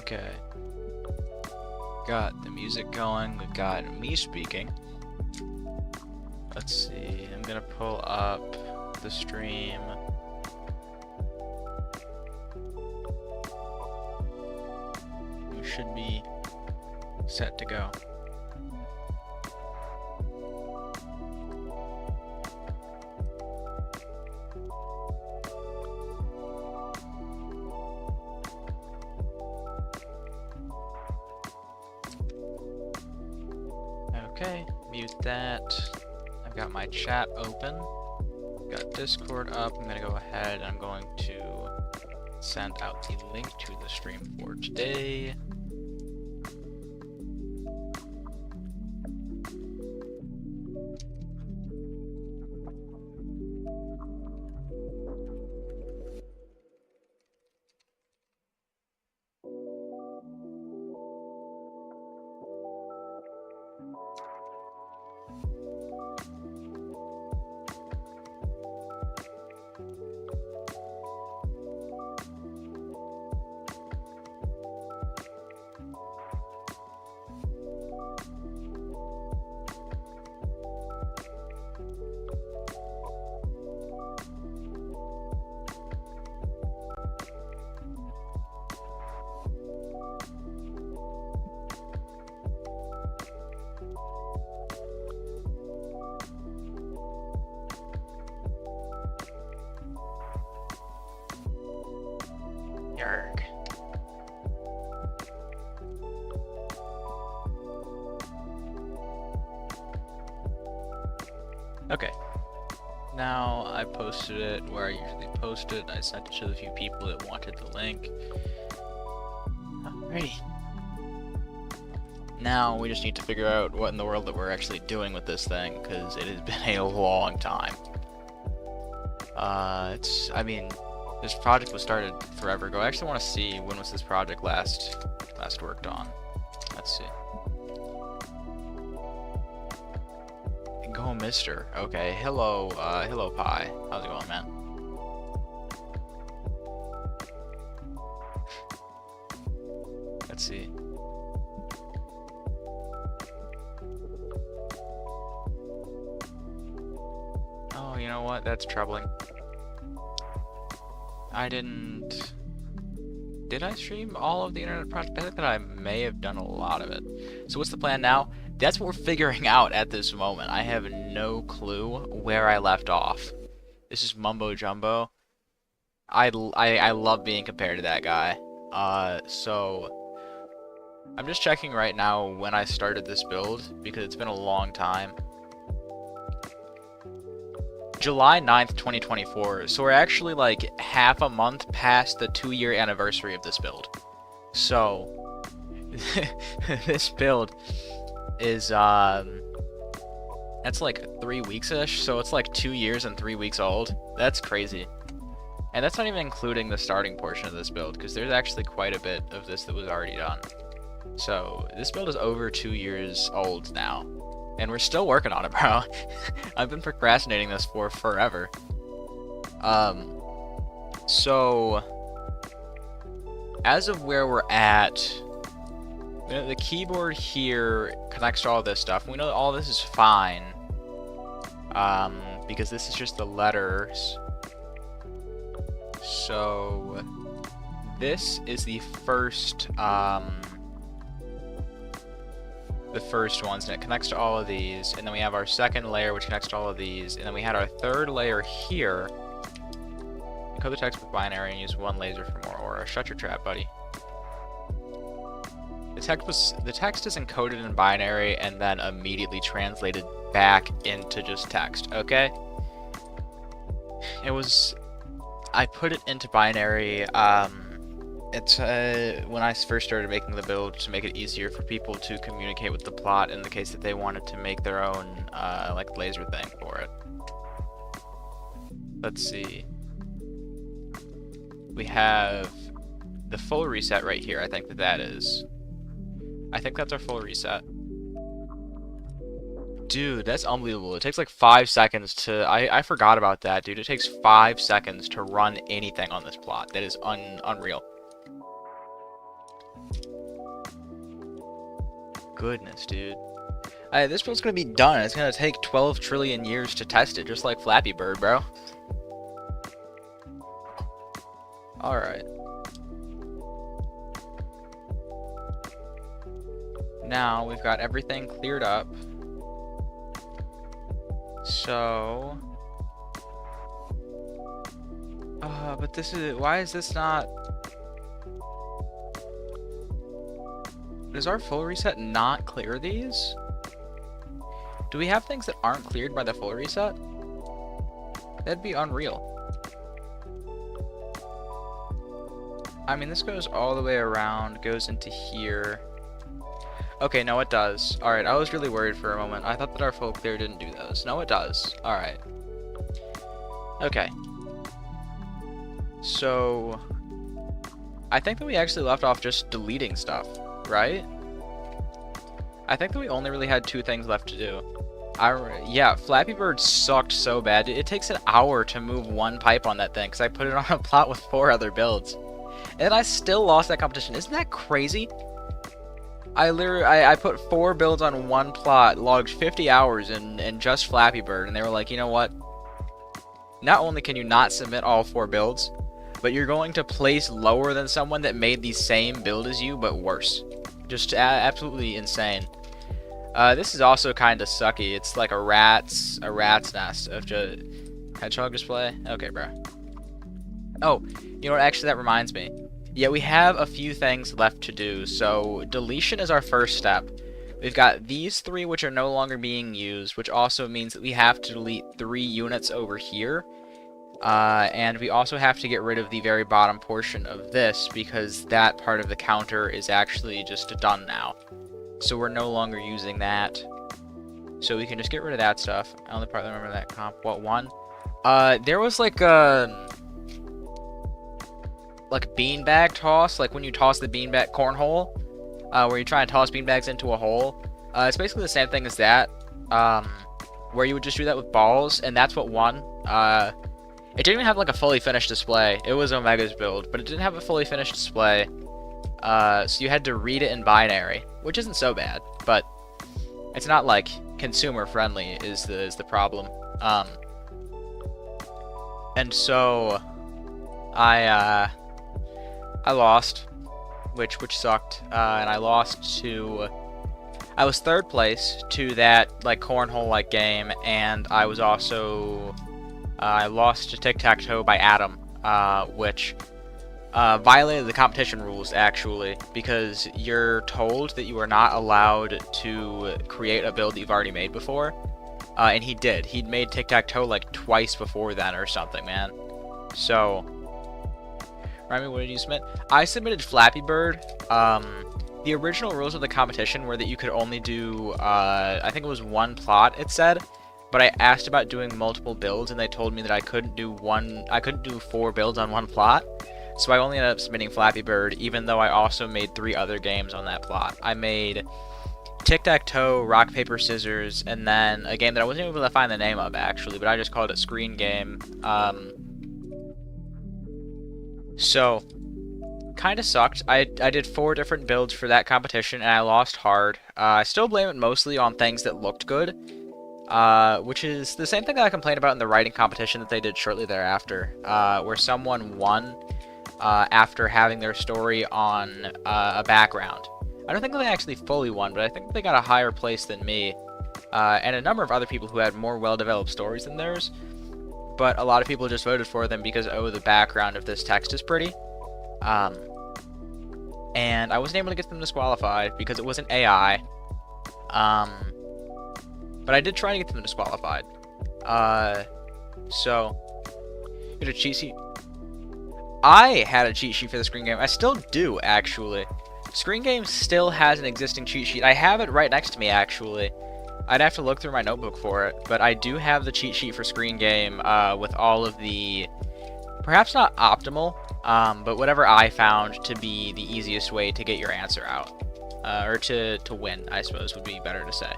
Okay. Got the music going, we've got me speaking. Let's see, I'm gonna pull up the stream. We should be set to go. Okay, mute that. I've got my chat open. Got Discord up. I'm gonna go ahead and I'm going to send out the link to the stream for today. Yarg. Okay. Now I posted it where I usually post it. I sent it to the few people that wanted the link. Alrighty. Now we just need to figure out what in the world that we're actually doing with this thing, because it has been a long time. I mean, this project was started forever ago. I actually want to see when was this project last worked on. Let's see. Go Mister. Okay, hello Pi. How's it going, man? Let's see. Oh, you know what? That's troubling. I didn't... Did I stream all of the internet project? I think that I may have done a lot of it. So what's the plan now? That's what we're figuring out at this moment. I have no clue where I left off. This is mumbo jumbo. I love being compared to that guy. So I'm just checking right now when I started this build, because it's been a long time. July 9th, 2024. So we're actually like half a month past the 2-year anniversary of this build. So this build is that's like 3 weeks-ish, so it's like 2 years and 3 weeks old. That's crazy. And that's not even including the starting portion of this build, because there's actually quite a bit of this that was already done. So this build is over 2 years old now, and we're still working on it, bro. I've been procrastinating this for forever. So as of where we're at, the keyboard here connects to all this stuff. We know that all this is fine, because this is just the letters. So this is the first ones, and it connects to all of these. And then we have our second layer, which connects to all of these. And then we had our third layer here. Encode the text with binary and use one laser for more aura. Shut your trap, buddy. The text is encoded in binary and then immediately translated back into just text, okay? I put it into binary, it's when I first started making the build to make it easier for people to communicate with the plot in the case that they wanted to make their own, like, laser thing for it. Let's see. We have the full reset right here, I think that is. I think that's our full reset. Dude, that's unbelievable. It takes like 5 seconds to... I forgot about that, dude. It takes 5 seconds to run anything on this plot. That is unreal. goodness, dude. This build's gonna be done. It's gonna take 12 trillion years to test it, just like Flappy Bird, bro. Alright. Now, we've got everything cleared up. So... but this is... Why is this not... Does our full reset not clear these? Do we have things that aren't cleared by the full reset? That'd be unreal. I mean, this goes all the way around, goes into here. Okay, no, it does. Alright, I was really worried for a moment. I thought that our full clear didn't do those. No, it does. Alright. Okay. So... I think that we actually left off just deleting stuff, right? I think that we only really had 2 things left to do. Yeah, Flappy Bird sucked so bad. It takes an hour to move 1 pipe on that thing, because I put it on a plot with 4 other builds. And I still lost that competition. Isn't that crazy? I put 4 builds on 1 plot, logged 50 hours in just Flappy Bird, and they were like, you know what? Not only can you not submit all 4 builds, but you're going to place lower than someone that made the same build as you, but worse. Just absolutely insane. This is also kind of sucky. It's like a rat's nest of just hedgehog display. Okay, bro. Oh, you know what? Actually, that reminds me. Yeah, we have a few things left to do. So deletion is our first step. We've got these 3 which are no longer being used, which also means that we have to delete 3 units over here. And we also have to get rid of the very bottom portion of this because that part of the counter is actually just done now. So we're no longer using that. So we can just get rid of that stuff. I only probably remember that comp. What one? There was like a beanbag toss, like when you toss the beanbag cornhole, where you try and toss beanbags into a hole. It's basically the same thing as that, where you would just do that with balls, and that's what won. It didn't even have like a fully finished display. It was Omega's build, but it didn't have a fully finished display. So you had to read it in binary, which isn't so bad, but it's not like consumer friendly is the problem. And so I lost, which sucked, and I lost to. I was 3rd place to that like cornhole like game, and I was also I lost to tic-tac-toe by Adam, which violated the competition rules actually, because you're told that you are not allowed to create a build that you've already made before, and he did. He'd made tic-tac-toe like twice before then or something, man. So. Remind me, what did you submit? I submitted Flappy Bird. The original rules of the competition were that you could only do, I think it was 1 plot, it said. But I asked about doing multiple builds, and they told me that I couldn't do 4 builds on 1 plot. So I only ended up submitting Flappy Bird, even though I also made 3 other games on that plot. I made Tic-Tac-Toe, Rock, Paper, Scissors, and then a game that I wasn't able to find the name of, actually, but I just called it Screen Game. So, kind of sucked. I did 4 different builds for that competition, and I lost hard. I still blame it mostly on things that looked good, which is the same thing that I complained about in the writing competition that they did shortly thereafter, where someone won after having their story on a background. I don't think they actually fully won, but I think they got a higher place than me, and a number of other people who had more well-developed stories than theirs. But a lot of people just voted for them because, oh, the background of this text is pretty. And I wasn't able to get them disqualified because it wasn't AI. But I did try to get them disqualified. So, get a cheat sheet. I had a cheat sheet for the Screen Game. I still do, actually. Screen Game still has an existing cheat sheet. I have it right next to me, actually. I'd have to look through my notebook for it, but I do have the cheat sheet for Screen Game with all of the, perhaps not optimal, but whatever I found to be the easiest way to get your answer out, or to win, I suppose would be better to say.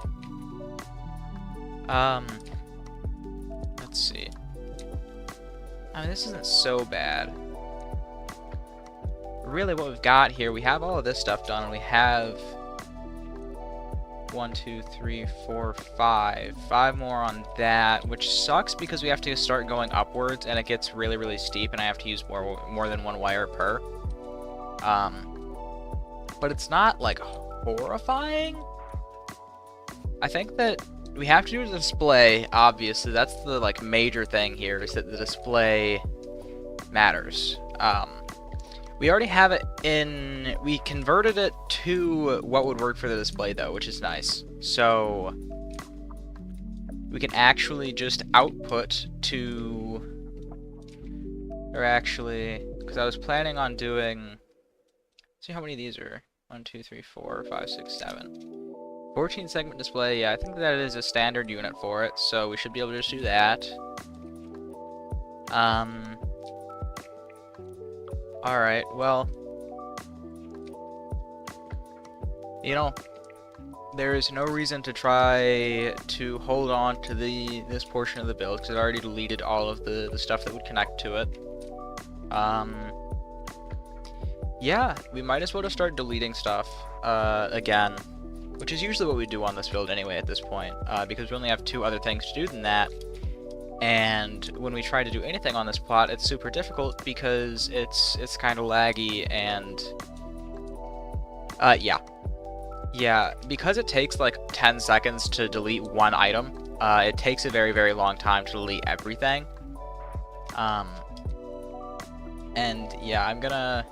Let's see. I mean, this isn't so bad. Really, what we've got here, we have all of this stuff done, and we have 1, 2, 3, 4, 5. 5 more on that, which sucks because we have to start going upwards and it gets really, really steep and I have to use more than one wire per. But it's not, like, horrifying. I think that we have to do the display, obviously. That's the, like, major thing here, is that the display matters. We already have it in... We converted it to what would work for the display, though, which is nice. So we can actually just output to... Or actually... Because I was planning on doing... See how many of these are? 1, 2, 3, 4, 5, 6, 7. 14 segment display, yeah, I think that is a standard unit for it, so we should be able to just do that. Alright, well, you know, there is no reason to try to hold on to this portion of the build, because it already deleted all of the stuff that would connect to it. Yeah, we might as well just start deleting stuff, again. Which is usually what we do on this build anyway at this point, because we only have 2 other things to do than that. And when we try to do anything on this plot, it's super difficult because it's kind of laggy and... Yeah, because it takes like 10 seconds to delete one item, it takes a very, very long time to delete everything. And yeah, I'm gonna...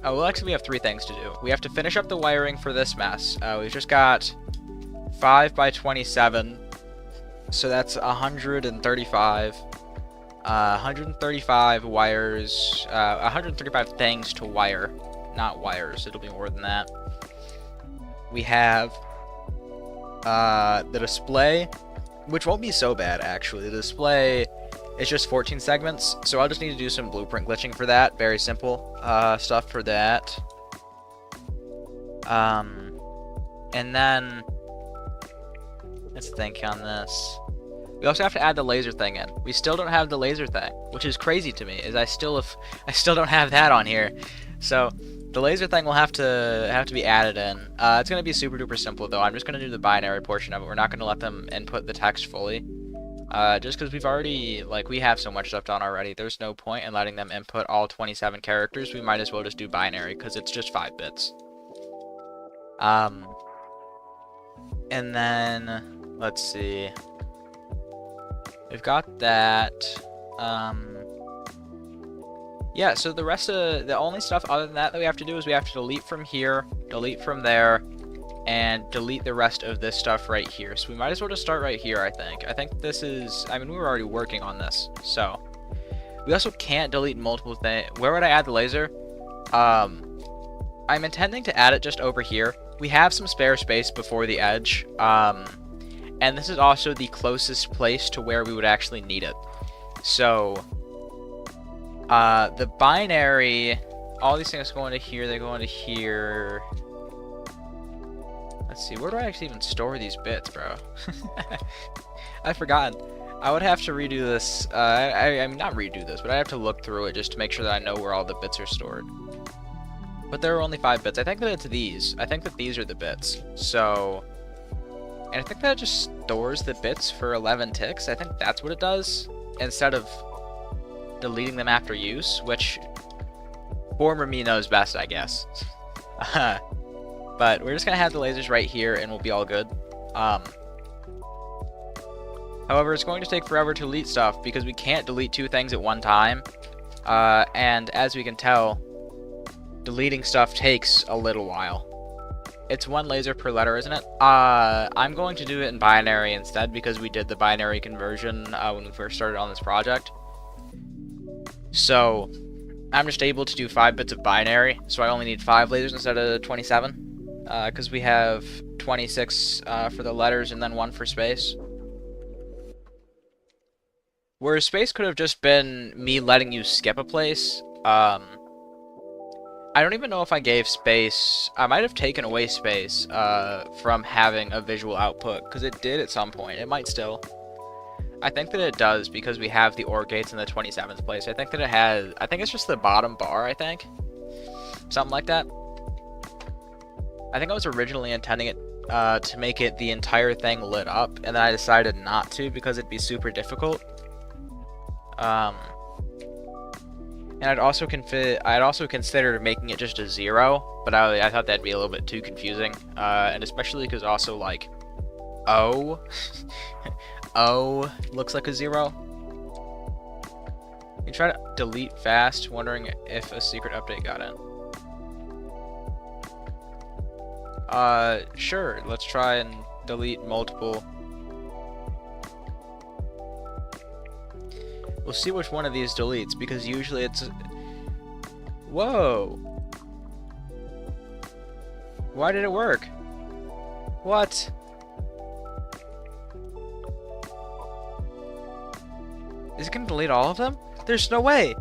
Oh, well, actually, we have 3 things to do. We have to finish up the wiring for this mess. We've just got 5 by 27, so that's 135. 135 wires, 135 things to wire, not wires. It'll be more than that. We have the display, which won't be so bad, actually. The display... It's just 14 segments, so I'll just need to do some blueprint glitching for that. Very simple stuff for that. And then let's think on this. We also have to add the laser thing in. We still don't have the laser thing, which is crazy to me. Is I still don't have that on here. So the laser thing will have to be added in. It's gonna be super duper simple though. I'm just gonna do the binary portion of it. We're not gonna let them input the text fully. Just because we've already, like, we have so much stuff done already, there's no point in letting them input all 27 characters. We might as well just do binary, because it's just 5 bits. And then, let's see. We've got that. Yeah, so the rest of, the only stuff other than that we have to do is we have to delete from here, delete from there, and delete the rest of this stuff right here. So we might as well just start right here, I think. I think this is... I mean, we were already working on this, so... We also can't delete multiple things. Where would I add the laser? I'm intending to add it just over here. We have some spare space before the edge, and this is also the closest place to where we would actually need it. So... the binary... All these things go into here, they go into here... Let's see, where do I actually even store these bits, bro? I've forgotten. I would have to redo this. I mean, not redo this, but I have to look through it just to make sure that I know where all the bits are stored. But there are only 5 bits. I think that it's these. I think that these are the bits. So... And I think that it just stores the bits for 11 ticks. I think that's what it does. Instead of deleting them after use, which... Former me knows best, I guess. But we're just going to have the lasers right here and we'll be all good. However, it's going to take forever to delete stuff because we can't delete 2 things at one time. And as we can tell, deleting stuff takes a little while. It's 1 laser per letter, isn't it? I'm going to do it in binary instead because we did the binary conversion when we first started on this project. So I'm just able to do 5 bits of binary, so I only need 5 lasers instead of 27. Because we have 26 for the letters and then 1 for space. Whereas space could have just been me letting you skip a place. I don't even know if I gave space... I might have taken away space from having a visual output, because it did at some point. It might still. I think that it does, because we have the OR gates in the 27th place. I think that it has... I think it's just the bottom bar, I think. Something like that. I think I was originally intending it to make it the entire thing lit up, and then I decided not to because it'd be super difficult. And I'd also considered making it just a 0, but I thought that'd be a little bit too confusing, and especially because also like O O looks like a 0. You try to delete fast, wondering if a secret update got in. Sure, let's try and delete multiple. We'll see which one of these deletes, because usually it's... Whoa! Why did it work? What? Is it gonna delete all of them? There's no way!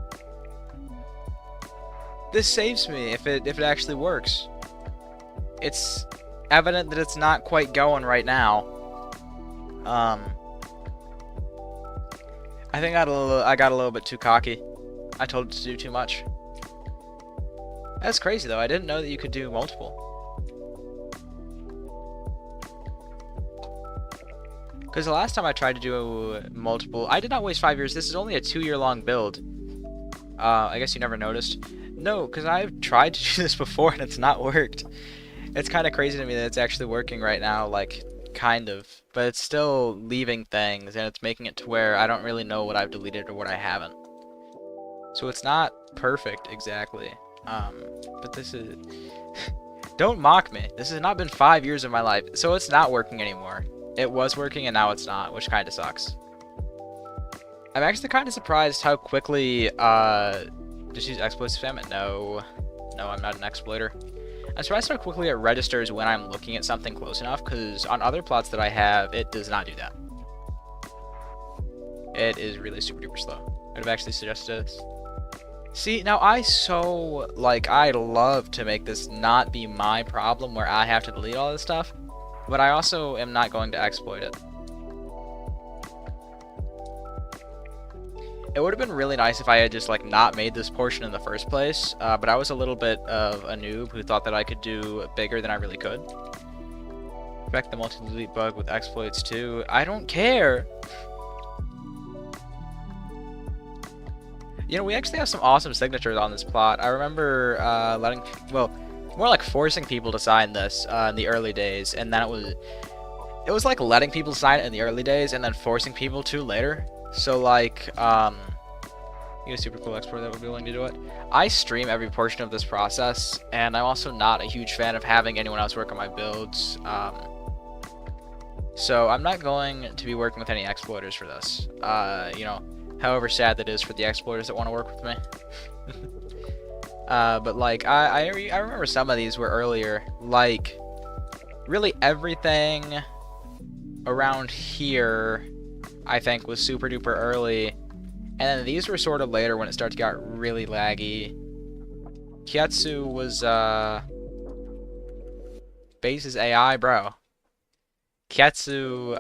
This saves me if it actually works. It's evident that it's not quite going right now. I think I got a little bit too cocky. I told it to do too much. That's crazy though. I didn't know that you could do multiple. Because the last time I tried to do multiple, I did not waste 5 years. This is only a 2-year-long build. I guess you never noticed. No, because I've tried to do this before and it's not worked. It's kind of crazy to me that it's actually working right now, like, kind of. But it's still leaving things, and it's making it to where I don't really know what I've deleted or what I haven't. So it's not perfect, exactly. But this is... Don't mock me. This has not been 5 years of my life, so it's not working anymore. It was working, and now it's not, which kind of sucks. I'm actually kind of surprised how quickly, just use exploits spam it? No. No, I'm not an exploiter. I'm surprised how quickly it registers when I'm looking at something close enough, because on other plots that I have, it does not do that. It is really super duper slow. I'd have actually suggested this. See, now I'd love to make this not be my problem where I have to delete all this stuff, but I also am not going to exploit it. It would have been really nice if I had just, like, not made this portion in the first place, but I was a little bit of a noob who thought that I could do bigger than I really could. Affect the multi-delete bug with exploits too. I don't care! You know, we actually have some awesome signatures on this plot. I remember more like forcing people to sign this in the early days, and then it was like letting people sign it in the early days and then forcing people to later. So, like, you a super cool expert that would be willing to do it. I stream every portion of this process, and I'm also not a huge fan of having anyone else work on my builds. So I'm not going to be working with any exploiters for this. You know, however sad that is for the exploiters that want to work with me. But, like, I remember some of these were earlier. Like, really everything around here, I think, was super duper early, and then these were sort of later when it started to get really laggy. Kietsu was base's AI, bro. Kietsu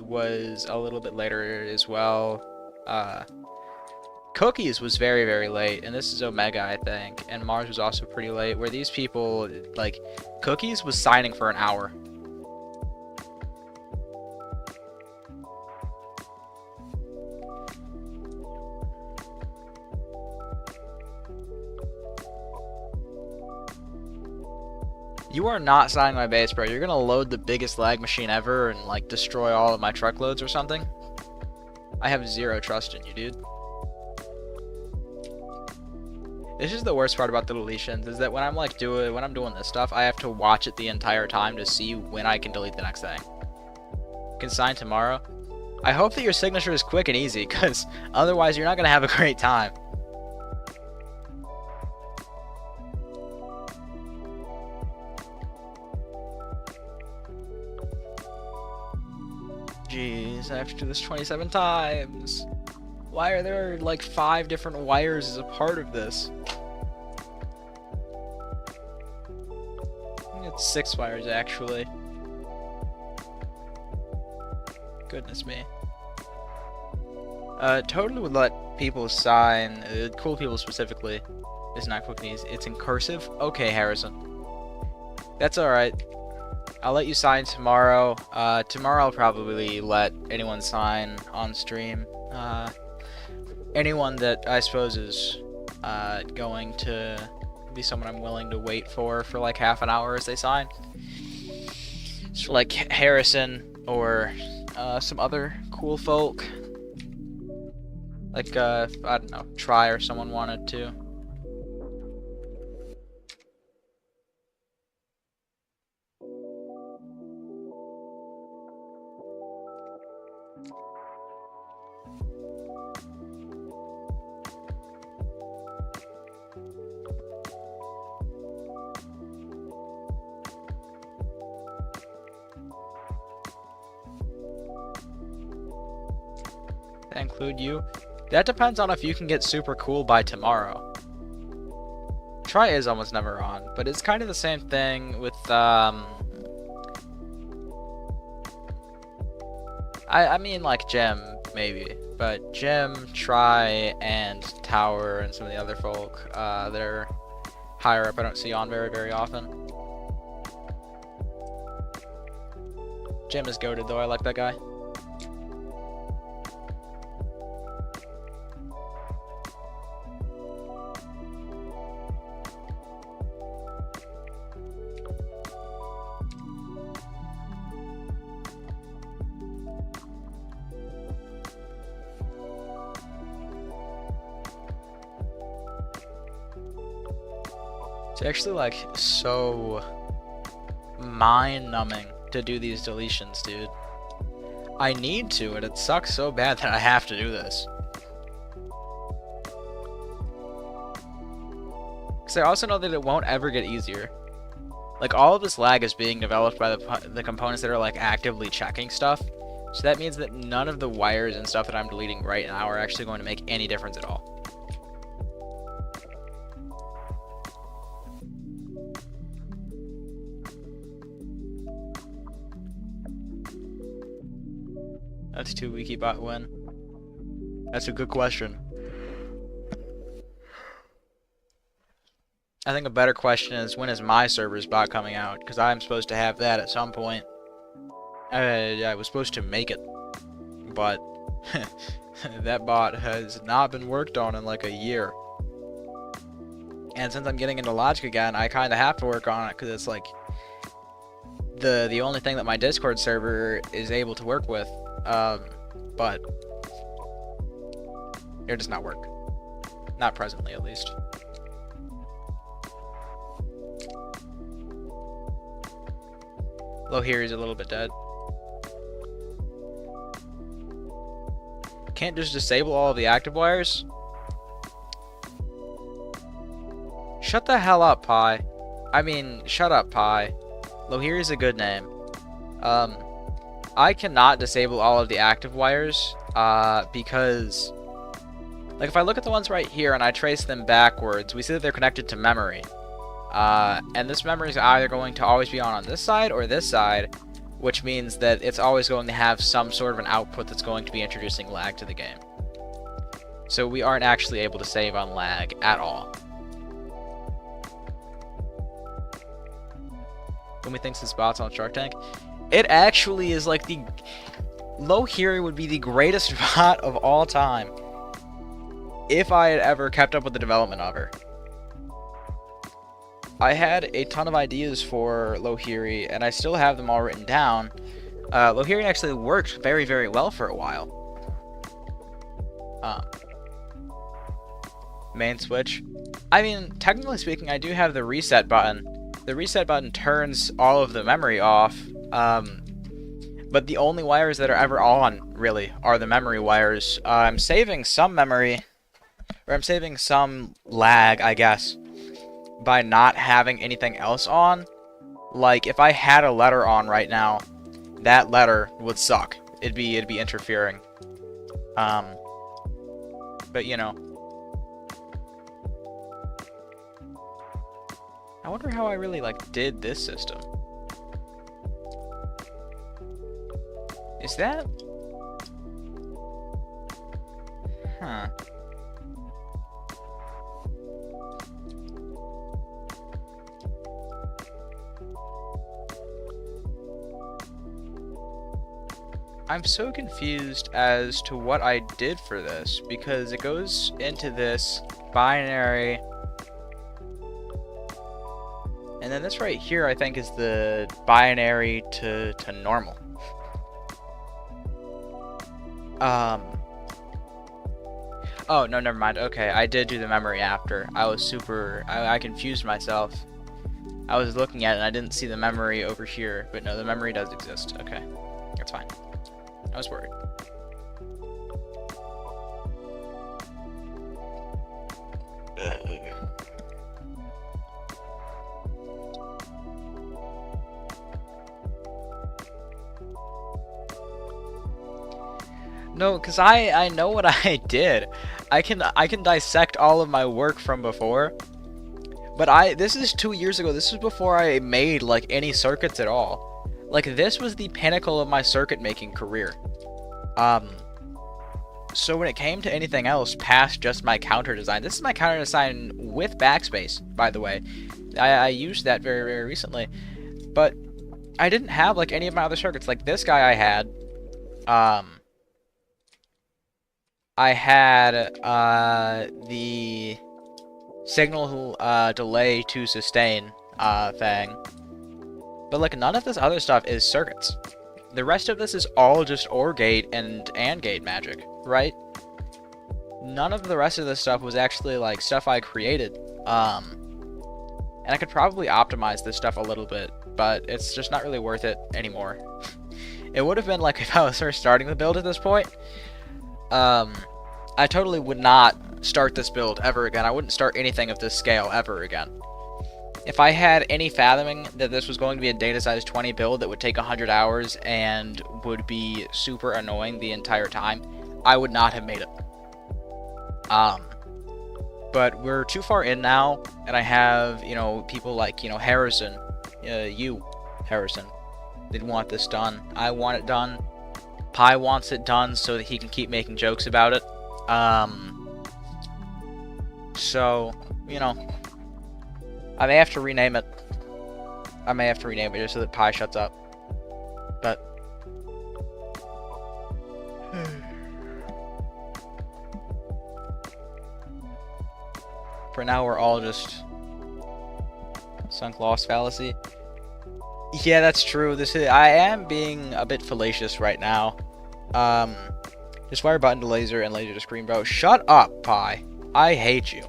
was a little bit later as well. Cookies was very, very late, and this is Omega, I think, and Mars was also pretty late, where these people, like, Cookies was signing for an hour. You are not signing my base, bro. You're gonna load the biggest lag machine ever and, like, destroy all of my truckloads or something? I have zero trust in you, dude. This is the worst part about the deletions, is that when I'm doing this stuff, I have to watch it the entire time to see when I can delete the next thing. Can sign tomorrow. I hope that your signature is quick and easy, because otherwise you're not gonna have a great time. Jeez, I have to do this 27 times. Why are there, like, 5 different wires as a part of this? I think it's 6 wires, actually. Goodness me. Totally would let people sign, cool people specifically. It's not quick and easy. It's in cursive? Okay, Harrison. That's alright. I'll let you sign tomorrow. Tomorrow I'll probably let anyone sign on stream. Anyone that I suppose is going to be someone I'm willing to wait for like half an hour as they sign. So like Harrison or some other cool folk. Like, I don't know, Try or someone wanted to. That include you? That depends on if you can get super cool by tomorrow. Try is almost never on, but it's kind of the same thing with, I mean, like, Jim, maybe. But Jim, Try, and Tower, and some of the other folk, they're higher up. I don't see on very, very often. Jim is goated, though. I like that guy. It's actually like so mind-numbing to do these deletions, dude. I need to, and it sucks so bad that I have to do this. Because I also know that it won't ever get easier. Like, all of this lag is being developed by the components that are like actively checking stuff. So that means that none of the wires and stuff that I'm deleting right now are actually going to make any difference at all. LT2 Wikibot when? That's a good question. I think a better question is, when is my server's bot coming out? Because I'm supposed to have that at some point. I was supposed to make it, but that bot has not been worked on in like a year. And since I'm getting into Logic again, I kind of have to work on it because it's like the only thing that my Discord server is able to work with. But it does not work. Not presently, at least. Low here is a little bit dead. Can't just disable all of the active wires? Shut the hell up, Pi. I mean, shut up, Pi. Lohiri is a good name. I cannot disable all of the active wires, because, like, if I look at the ones right here and I trace them backwards, we see that they're connected to memory. And this memory is either going to always be on this side or this side, which means that it's always going to have some sort of an output that's going to be introducing lag to the game. So we aren't actually able to save on lag at all. Gomi thinks his bot's on Shark Tank. It actually is like the... Lohiri would be the greatest bot of all time if I had ever kept up with the development of her. I had a ton of ideas for Lohiri, and I still have them all written down. Lohiri actually worked very, very well for a while. Main switch. I mean, technically speaking, I do have the reset button. The reset button turns all of the memory off, but the only wires that are ever on, really, are the memory wires. I'm saving some memory, or I'm saving some lag, I guess, by not having anything else on. Like, if I had a letter on right now, that letter would suck. It'd be interfering. But you know. I wonder how I really, like, did this system. Is that... Huh. I'm so confused as to what I did for this, because it goes into this binary, and then this right here I think is the binary to normal. Oh, no, never mind. Okay, I did do the memory after. I was I confused myself. I was looking at it and I didn't see the memory over here, but no, the memory does exist. Okay, that's fine. I was worried. No, because I know what I did. I can dissect all of my work from before. But this is 2 years ago. This was before I made like any circuits at all. Like this was the pinnacle of my circuit making career. So when it came to anything else past just my counter design, this is my counter design with backspace, by the way. I used that very, very recently. But I didn't have like any of my other circuits. Like this guy I had the signal delay to sustain thing. But like none of this other stuff is circuits. The rest of this is all just OR gate and AND gate magic, right? None of the rest of this stuff was actually like stuff I created. And I could probably optimize this stuff a little bit, but it's just not really worth it anymore. It would have been like if I was first starting the build at this point. I totally would not start this build ever again. I wouldn't start anything of this scale ever again. If I had any fathoming that this was going to be a data size 20 build that would take 100 hours and would be super annoying the entire time, I would not have made it. But we're too far in now, and I have, you know, people like, you know, Harrison, Harrison, they want this done. I want it done. Pi wants it done so that he can keep making jokes about it. So, you know, I may have to rename it. I may have to rename it just so that Pi shuts up. But for now, we're all just sunk lost fallacy. Yeah, that's true. I am being a bit fallacious right now. Just wire button to laser and laser to screen, bro. Shut up, Pi. I hate you.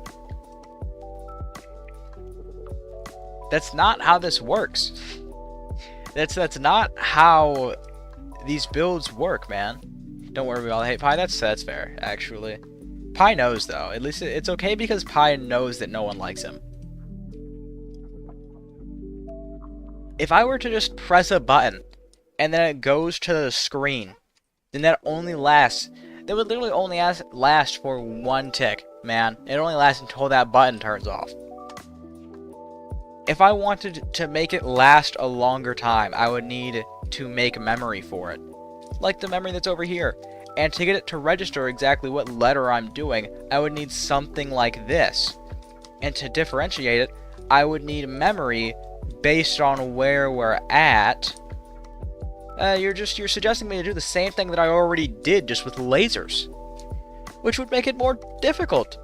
That's not how this works. That's not how these builds work, man. Don't worry, we all hate Pi. That's fair, actually. Pi knows, though. At least it's okay because Pi knows that no one likes him. If I were to just press a button and then it goes to the screen, then that would literally only last for one tick, man. It only lasts until that button turns off. If I wanted to make it last a longer time, I would need to make memory for it. Like the memory that's over here. And to get it to register exactly what letter I'm doing, I would need something like this. And to differentiate it, I would need memory based on where we're at. You're suggesting me to do the same thing that I already did, just with lasers, which would make it more difficult.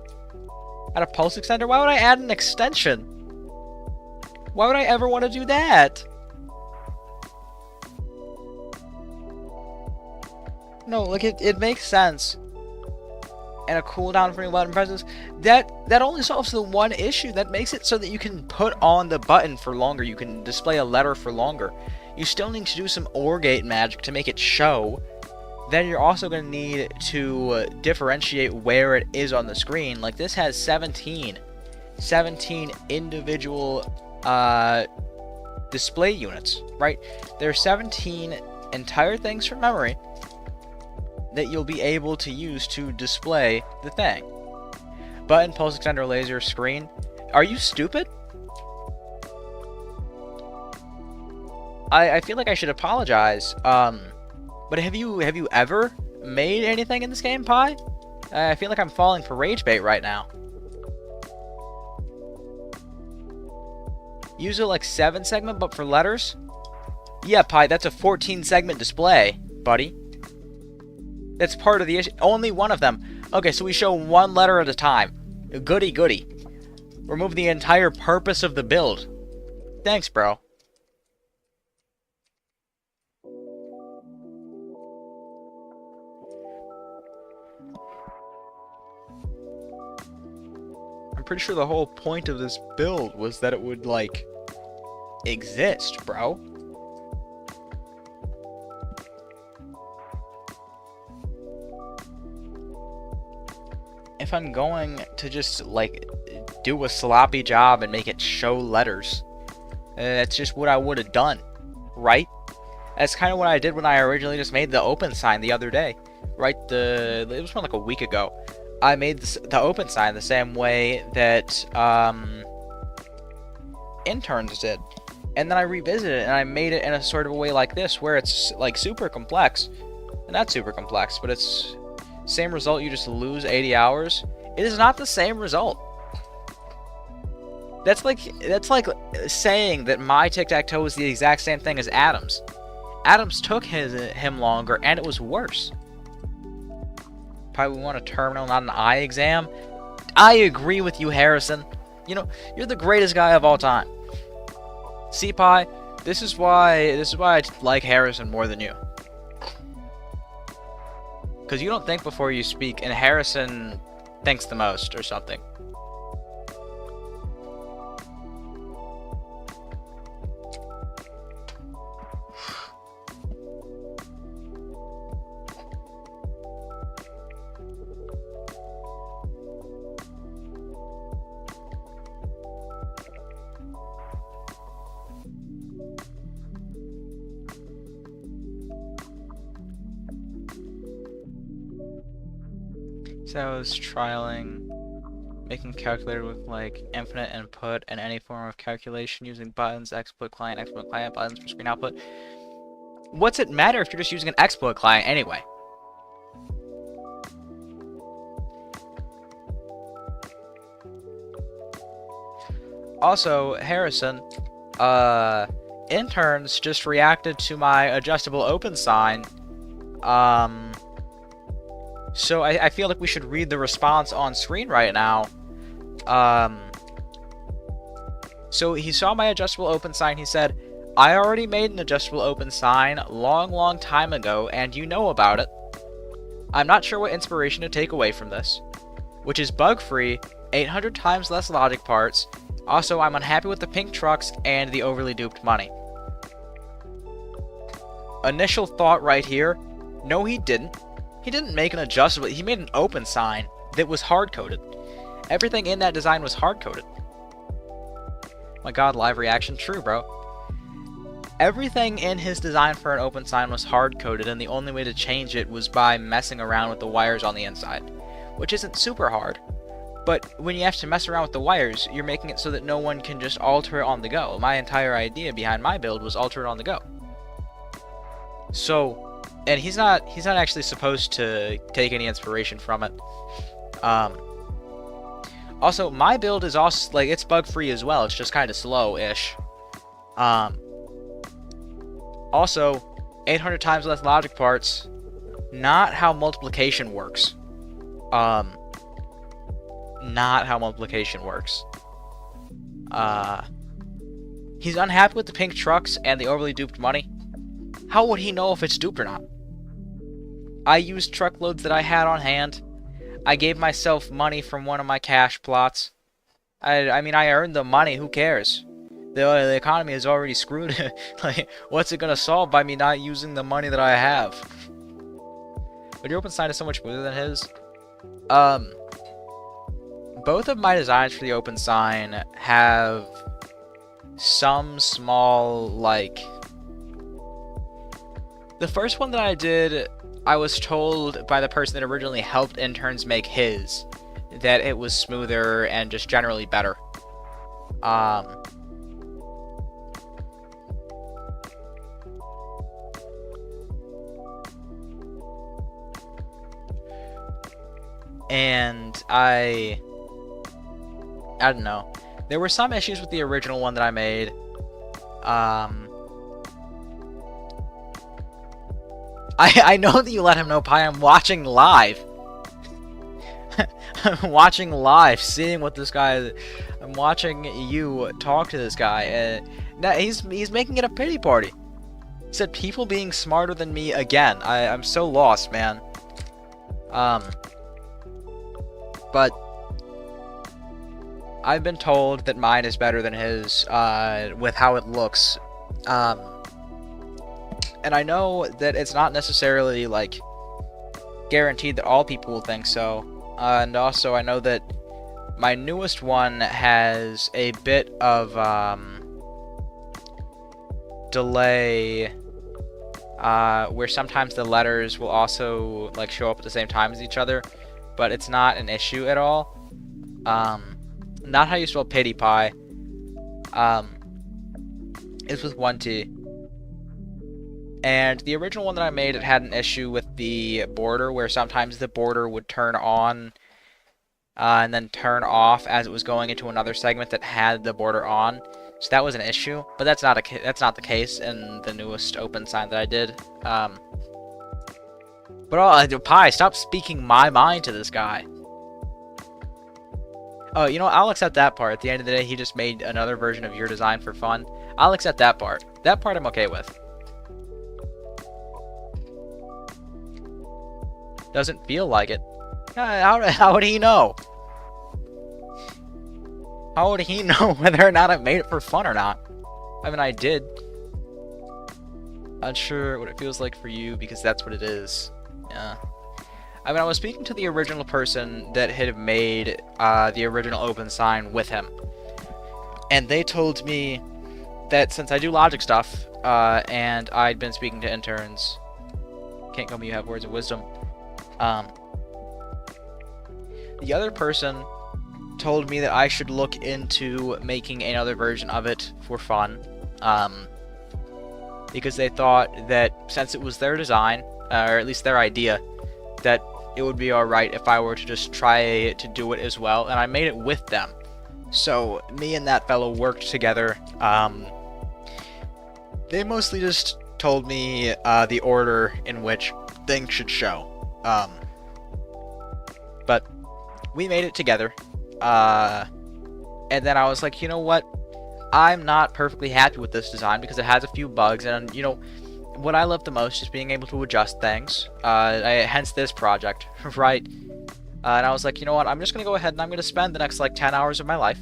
Add a pulse extender? Why would I add an extension? Why would I ever want to do that? No, like it makes sense. And a cooldown for new button presses. That only solves the one issue. That makes it so that you can put on the button for longer. You can display a letter for longer. You still need to do some OR gate magic to make it show. Then you're also going to need to differentiate where it is on the screen. Like this has 17 individual display units, right? There are 17 entire things from memory that you'll be able to use to display the thing. Button, pulse extender, laser, screen. Are you stupid? I feel like I should apologize. But have you ever made anything in this game, Pi? I feel like I'm falling for rage bait right now. Use it like 7 segment, but for letters? Yeah, Pi, that's a 14 segment display, buddy. That's part of the issue. Only one of them. Okay, so we show one letter at a time. Goody goody. Remove the entire purpose of the build. Thanks, bro. I'm pretty sure the whole point of this build was that it would, like, exist, bro. If I'm going to just, like, do a sloppy job and make it show letters, that's just what I would have done, right? That's kind of what I did when I originally just made the open sign the other day, right? It was more like a week ago. I made the open sign the same way that interns did, and then I revisited it and I made it in a sort of a way like this, where it's like super complex, not super complex, but it's same result. You just lose 80 hours. It is not the same result. That's like saying that my tic-tac-toe is the exact same thing as Adam's. Adam's took him longer, and it was worse. Probably want a terminal, not an eye exam. I agree with you, Harrison. You know, you're the greatest guy of all time. C-Pi, this is why I like Harrison more than you. Because you don't think before you speak, and Harrison thinks the most, or something. So I was trialing making a calculator with like infinite input and any form of calculation using buttons, exploit client buttons for screen output. What's it matter if you're just using an exploit client anyway? Also, Harrison, interns just reacted to my adjustable open sign. So I feel like we should read the response on screen right now. So he saw my adjustable open sign. He said, I already made an adjustable open sign long time ago, and you know about it. I'm not sure what inspiration to take away from this, which is bug-free, 800 times less logic parts. Also, I'm unhappy with the pink trucks and the overly duped money. Initial thought right here, no he didn't. He didn't make an adjustable, he made an open sign that was hard-coded. Everything in that design was hard-coded. My god, live reaction, true, bro. Everything in his design for an open sign was hard-coded, and the only way to change it was by messing around with the wires on the inside, which isn't super hard. But when you have to mess around with the wires, you're making it so that no one can just alter it on the go. My entire idea behind my build was alter it on the go. So, and he's not actually supposed to take any inspiration from it. Also, my build is also, like, it's bug-free as well. It's just kind of slow-ish. Also, 800 times less logic parts. Not how multiplication works. Not how multiplication works. He's unhappy with the pink trucks and the overly duped money. How would he know if it's duped or not? I used truckloads that I had on hand. I gave myself money from one of my cash plots. I mean, I earned the money. Who cares? The economy is already screwed. Like, what's it gonna solve by me not using the money that I have? But your open sign is so much smoother than his. Both of my designs for the open sign have some small, like... The first one that I did, I was told by the person that originally helped interns make his that it was smoother and just generally better. And I don't know. There were some issues with the original one that I made. I know that you let him know, Pi. I'm watching live. I'm watching live, seeing what this guy is. I'm watching you talk to this guy, and now he's making it a pity party. He said people being smarter than me again. I'm so lost, man. But I've been told that mine is better than his, with how it looks. And I know that it's not necessarily, like, guaranteed that all people will think so. And also, I know that my newest one has a bit of, delay, where sometimes the letters will also, like, show up at the same time as each other. But it's not an issue at all. Not how you spell pity pie. It's with one T. And the original one that I made, it had an issue with the border, where sometimes the border would turn on and then turn off as it was going into another segment that had the border on. So that was an issue, but that's not the case in the newest open sign that I did. But Pi, stop speaking my mind to this guy. Oh, you know, I'll accept that part. At the end of the day, he just made another version of your design for fun. I'll accept that part. That part I'm okay with. Doesn't feel like it. How would he know? How would he know whether or not I made it for fun or not? I mean, I did. Unsure what it feels like for you, because that's what it is. Yeah. I mean, I was speaking to the original person that had made the original open sign with him. And they told me that since I do logic stuff, and I'd been speaking to interns, can't Gomi, you have words of wisdom. The other person told me that I should look into making another version of it for fun, because they thought that since it was their design, or at least their idea, that it would be alright if I were to just try to do it as well, and I made it with them. So me and that fellow worked together. They mostly just told me the order in which things should show. But we made it together. And then I was like, you know what? I'm not perfectly happy with this design because it has a few bugs, and you know, what I love the most is being able to adjust things. Hence this project, right? And I was like, you know what? I'm just gonna go ahead and I'm gonna spend the next like 10 hours of my life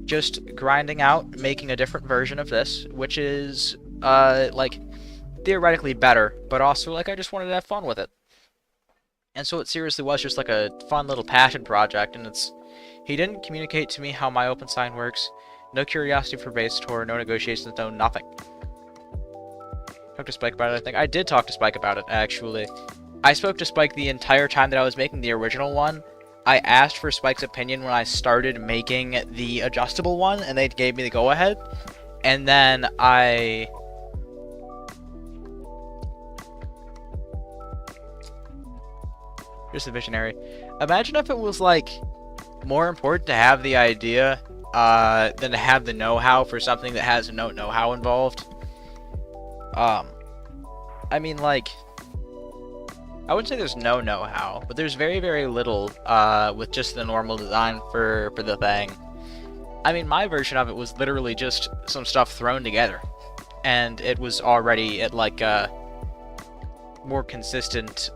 just grinding out, making a different version of this, which is like theoretically better, but also like I just wanted to have fun with it. And so it seriously was just like a fun little passion project, and he didn't communicate to me how my open sign works. No curiosity for base tour, no negotiations, no nothing. Talk to Spike about it, I think. I did talk to Spike about it, actually. I spoke to Spike the entire time that I was making the original one. I asked for Spike's opinion when I started making the adjustable one, and they gave me the go-ahead. And then just a visionary. Imagine if it was, like, more important to have the idea than to have the know-how for something that has no know-how involved. I mean, like, I wouldn't say there's no know-how, but there's very, very little with just the normal design for the thing. I mean, my version of it was literally just some stuff thrown together, and it was already at, like, a more consistent,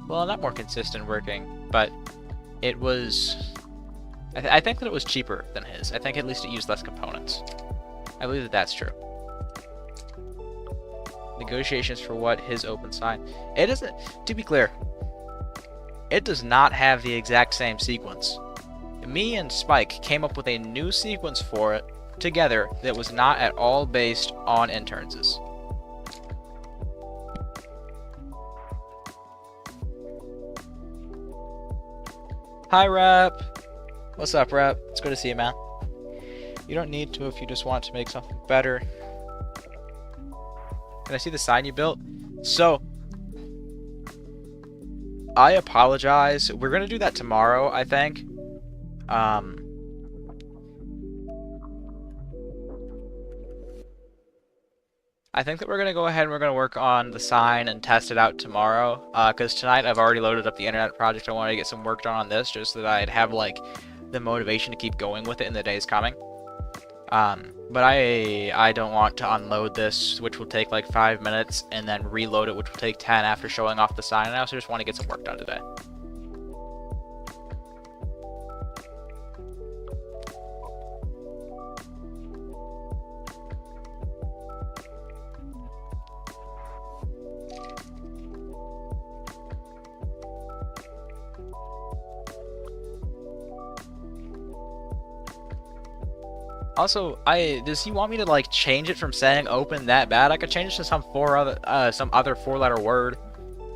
well, not more consistent working, but it was, I think that it was cheaper than his. I think at least it used less components. I believe that that's true. Negotiations for what? His open sign. It isn't, to be clear, it does not have the exact same sequence. Me and Spike came up with a new sequence for it together that was not at all based on interns'. Hi, Rep. What's up, Rep? It's good to see you, man. You don't need to if you just want to make something better. Can I see the sign you built? So, I apologize. We're gonna do that tomorrow, I think. I think that we're going to go ahead and we're going to work on the sign and test it out tomorrow. Because tonight I've already loaded up the internet project. I wanted to get some work done on this just so that I'd have, like, the motivation to keep going with it in the days coming. But I don't want to unload this, which will take like 5 minutes, and then reload it, which will take 10 after showing off the sign. I also just want to get some work done today. Also, does he want me to like change it from saying open that bad? I could change it to some other 4-letter word.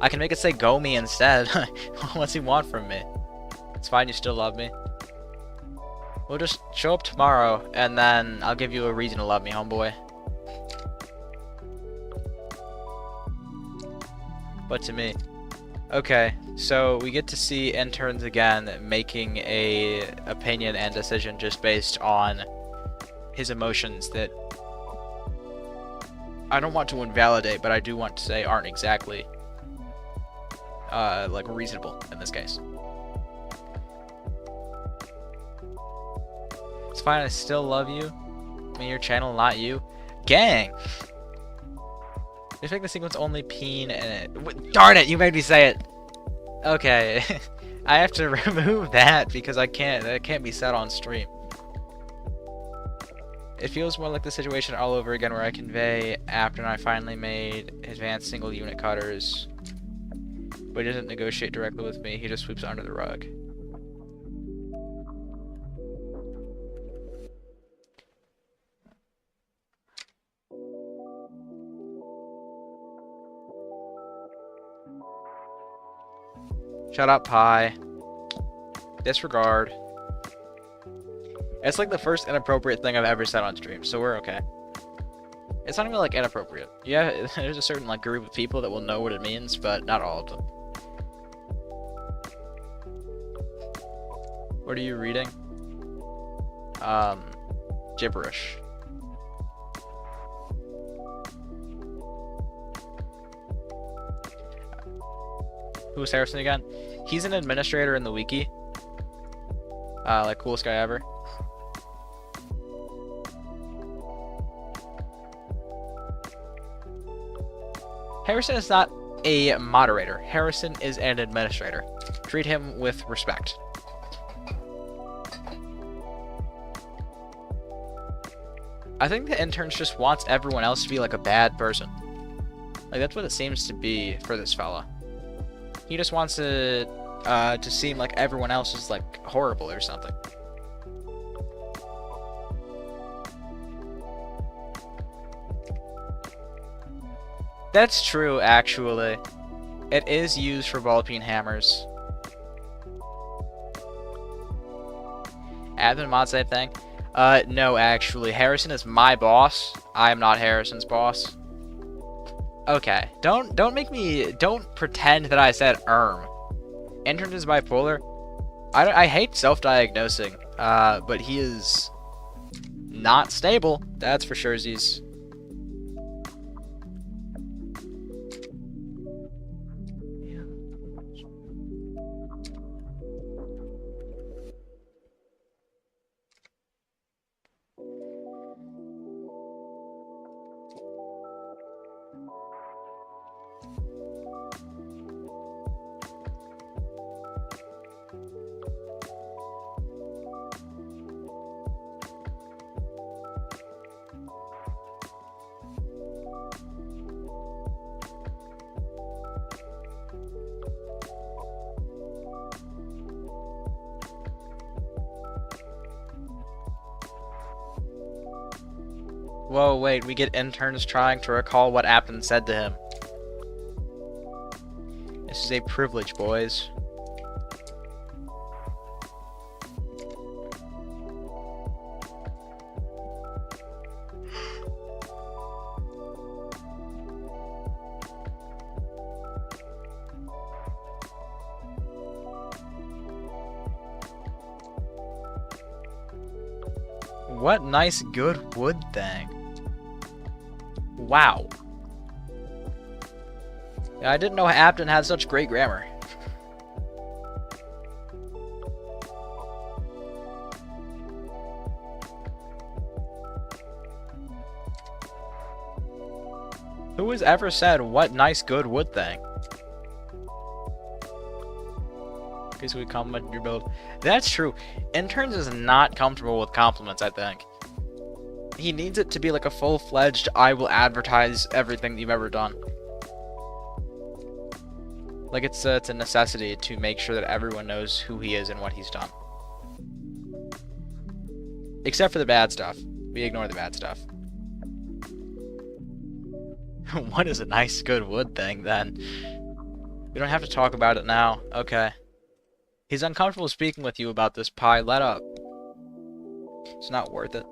I can make it say Gomi instead. What's he want from me? It's fine, you still love me. We'll just show up tomorrow, and then I'll give you a reason to love me, homeboy. But to me. Okay, so we get to see interns again making a opinion and decision just based on his emotions that I don't want to invalidate, but I do want to say aren't exactly like reasonable in this case. It's fine, I still love you. I mean, your channel, not you. Gang! Just make the sequence only peen and darn it, you made me say it! Okay. I have to remove that because that can't be said on stream. It feels more like the situation all over again where I convey Aptyn I finally made advanced single unit cutters, but he doesn't negotiate directly with me, he just sweeps under the rug. Shut up, Pie. Disregard. It's like the first inappropriate thing I've ever said on stream, so we're okay. It's not even like inappropriate. Yeah, there's a certain like group of people that will know what it means, but not all of them. What are you reading? Gibberish. Who's Harrison again? He's an administrator in the wiki. Like coolest guy ever. Harrison is not a moderator. Harrison is an administrator. Treat him with respect. I think the interns just wants everyone else to be like a bad person. Like that's what it seems to be for this fella. He just wants it to seem like everyone else is like horrible or something. That's true, actually. It is used for ball peen hammers. Admin mod same thing? No, actually. Harrison is my boss. I am not Harrison's boss. Okay. Don't pretend that I said Intern is bipolar. I hate self-diagnosing, but he is not stable. That's for sure, Z's. Whoa, wait, we get interns trying to recall what Aptyn said to him. This is a privilege, boys. What nice good wood thing. Wow. Yeah, I didn't know Aptyn had such great grammar. Who has ever said, what nice good wood thing? Because we compliment your build. That's true. Interns is not comfortable with compliments, I think. He needs it to be like a full-fledged, I will advertise everything you've ever done. Like it's a necessity to make sure that everyone knows who he is and what he's done. Except for the bad stuff. We ignore the bad stuff. What is a nice good wood thing, then? We don't have to talk about it now. Okay. He's uncomfortable speaking with you about this pie. Let up. It's not worth it.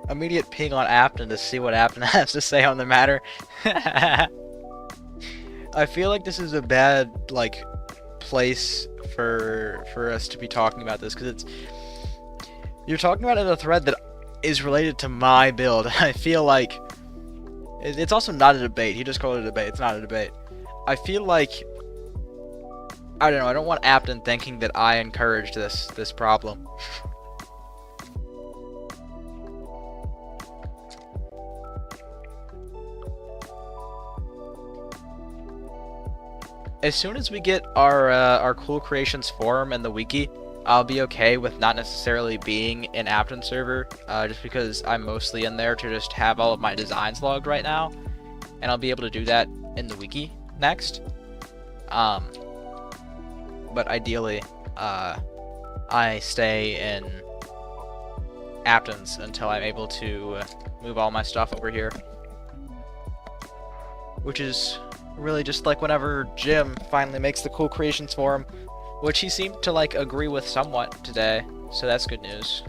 Immediate ping on Aptyn to see what Aptyn has to say on the matter. I feel like this is a bad, like, place for us to be talking about this, because it's... You're talking about it in a thread that is related to my build. I feel like... It's also not a debate. He just called it a debate. It's not a debate. I feel like... I don't know. I don't want Aptyn thinking that I encouraged this problem. As soon as we get our Cool Creations forum and the wiki, I'll be okay with not necessarily being in Aptyn server, just because I'm mostly in there to just have all of my designs logged right now, and I'll be able to do that in the wiki next. But ideally, I stay in Aptyn's until I'm able to move all my stuff over here, which is really just like whenever Jim finally makes the Cool Creations forum, which he seemed to like agree with somewhat today, so that's good news.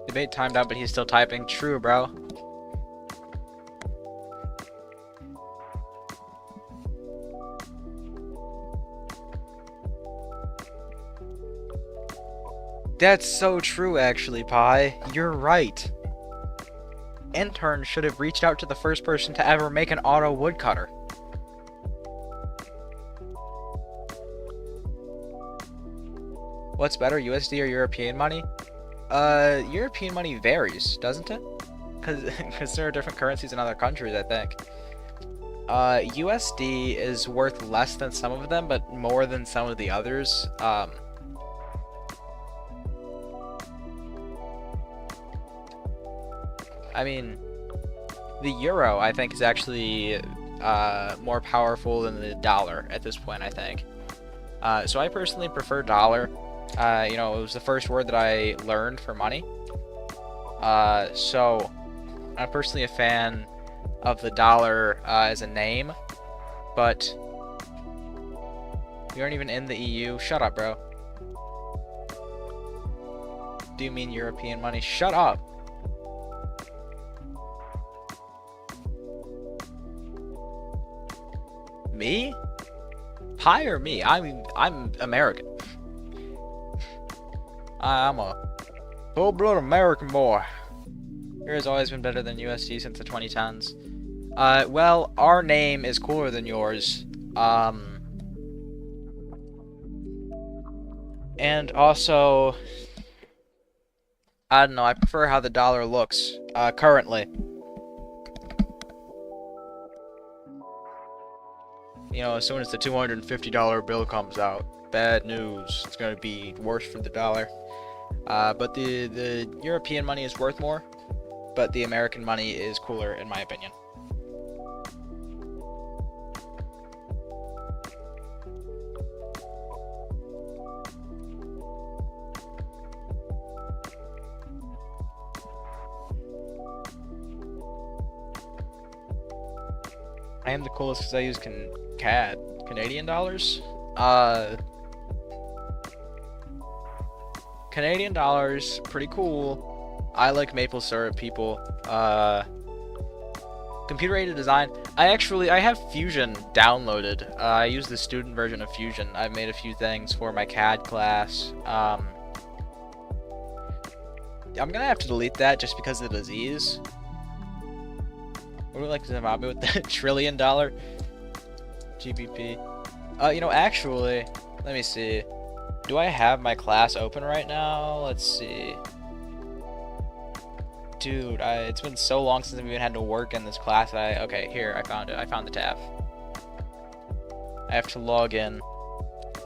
Debate timed out, but he's still typing. True, bro. That's so true, actually, Pi. You're right. Intern should have reached out to the first person to ever make an auto woodcutter. What's better, USD or European money? European money varies, doesn't it? Because there are different currencies in other countries, I think. USD is worth less than some of them, but more than some of the others. I mean, the euro, I think, is actually more powerful than the dollar at this point, I think. So I personally prefer dollar. You know, it was the first word that I learned for money. So I'm personally a fan of the dollar as a name, but we aren't even in the EU. Shut up, bro. Do you mean European money? Shut up. Me? Hire me. I'm American. I'm a full-blood American boy. Here has always been better than USD since the 2010s. Well, our name is cooler than yours. And also, I don't know, I prefer how the dollar looks, currently. You know, as soon as the $250 bill comes out, bad news. It's gonna be worse for the dollar. But the European money is worth more, but the American money is cooler in my opinion. I am the coolest because I use CAD, Canadian dollars. Canadian dollars, pretty cool. I like maple syrup, people. Computer-aided design. I have Fusion downloaded. I use the student version of Fusion. I've made a few things for my CAD class. I'm gonna have to delete that just because of the disease. What would you like to rob me with the $1 trillion GBP? You know, actually, let me see. Do I have my class open right now? Let's see. Dude, it's been so long since I've even had to work in this class. Okay, here, I found it. I found the tab. I have to log in.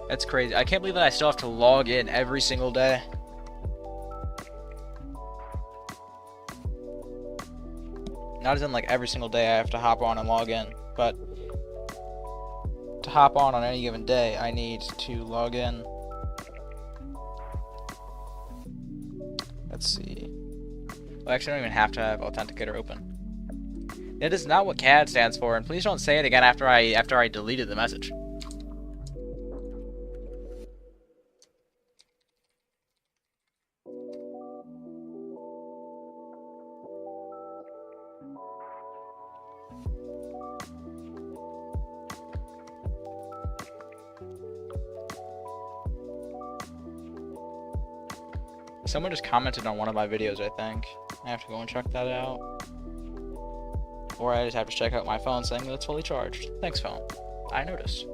That's crazy. I can't believe that I still have to log in every single day. Not as in like every single day I have to hop on and log in, but to hop on any given day, I need to log in. Let's see. Well, actually, I don't even have to have Authenticator open. It is not what CAD stands for, and please don't say it again after I deleted the message. Someone just commented on one of my videos, I think. I have to go and check that out. Or I just have to check out my phone saying that it's fully charged. Thanks, phone. I noticed.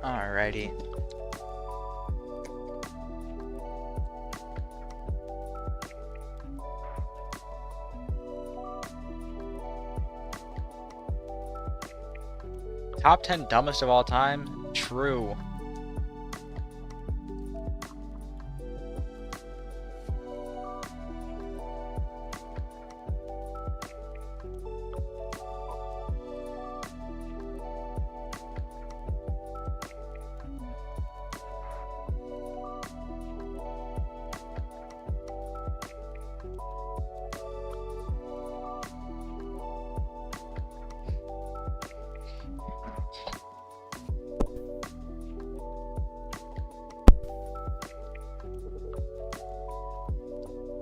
Alrighty. Top 10 dumbest of all time? True.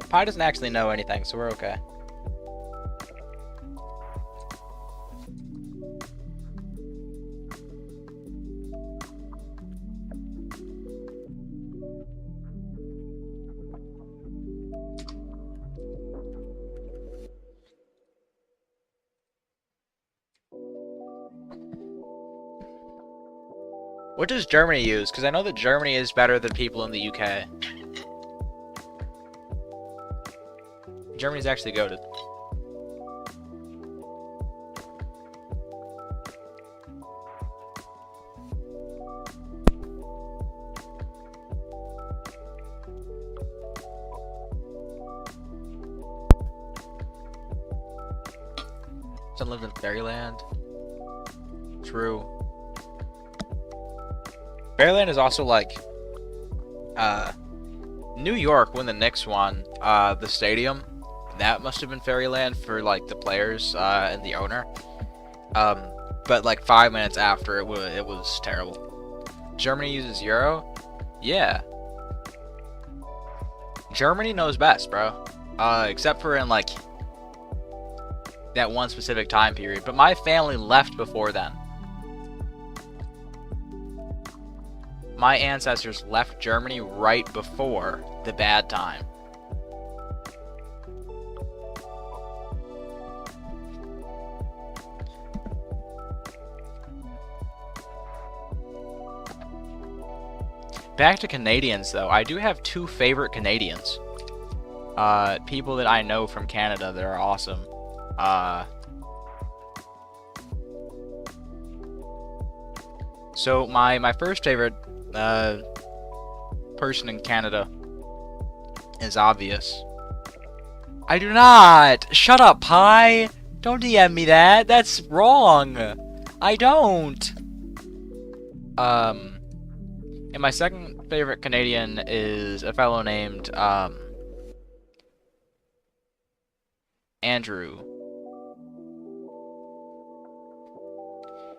Pi doesn't actually know anything, so we're okay. What does Germany use? Because I know that Germany is better than people in the UK. Germany's actually goated. Some live in Fairyland. True. Fairyland is also like New York when the Knicks won the stadium. That must have been Fairyland for like the players and the owner. But like 5 minutes after, it was terrible. Germany uses Euro? Yeah. Germany knows best, bro. Except for in like that one specific time period. But my family left before then. My ancestors left Germany right before the bad time. Back to Canadians, though. I do have 2 favorite Canadians. People that I know from Canada that are awesome. So my first favorite person in Canada is obvious. I do not! Shut up, Pi! Don't DM me that! That's wrong! I don't! And my second favorite Canadian is a fellow named, Andrew.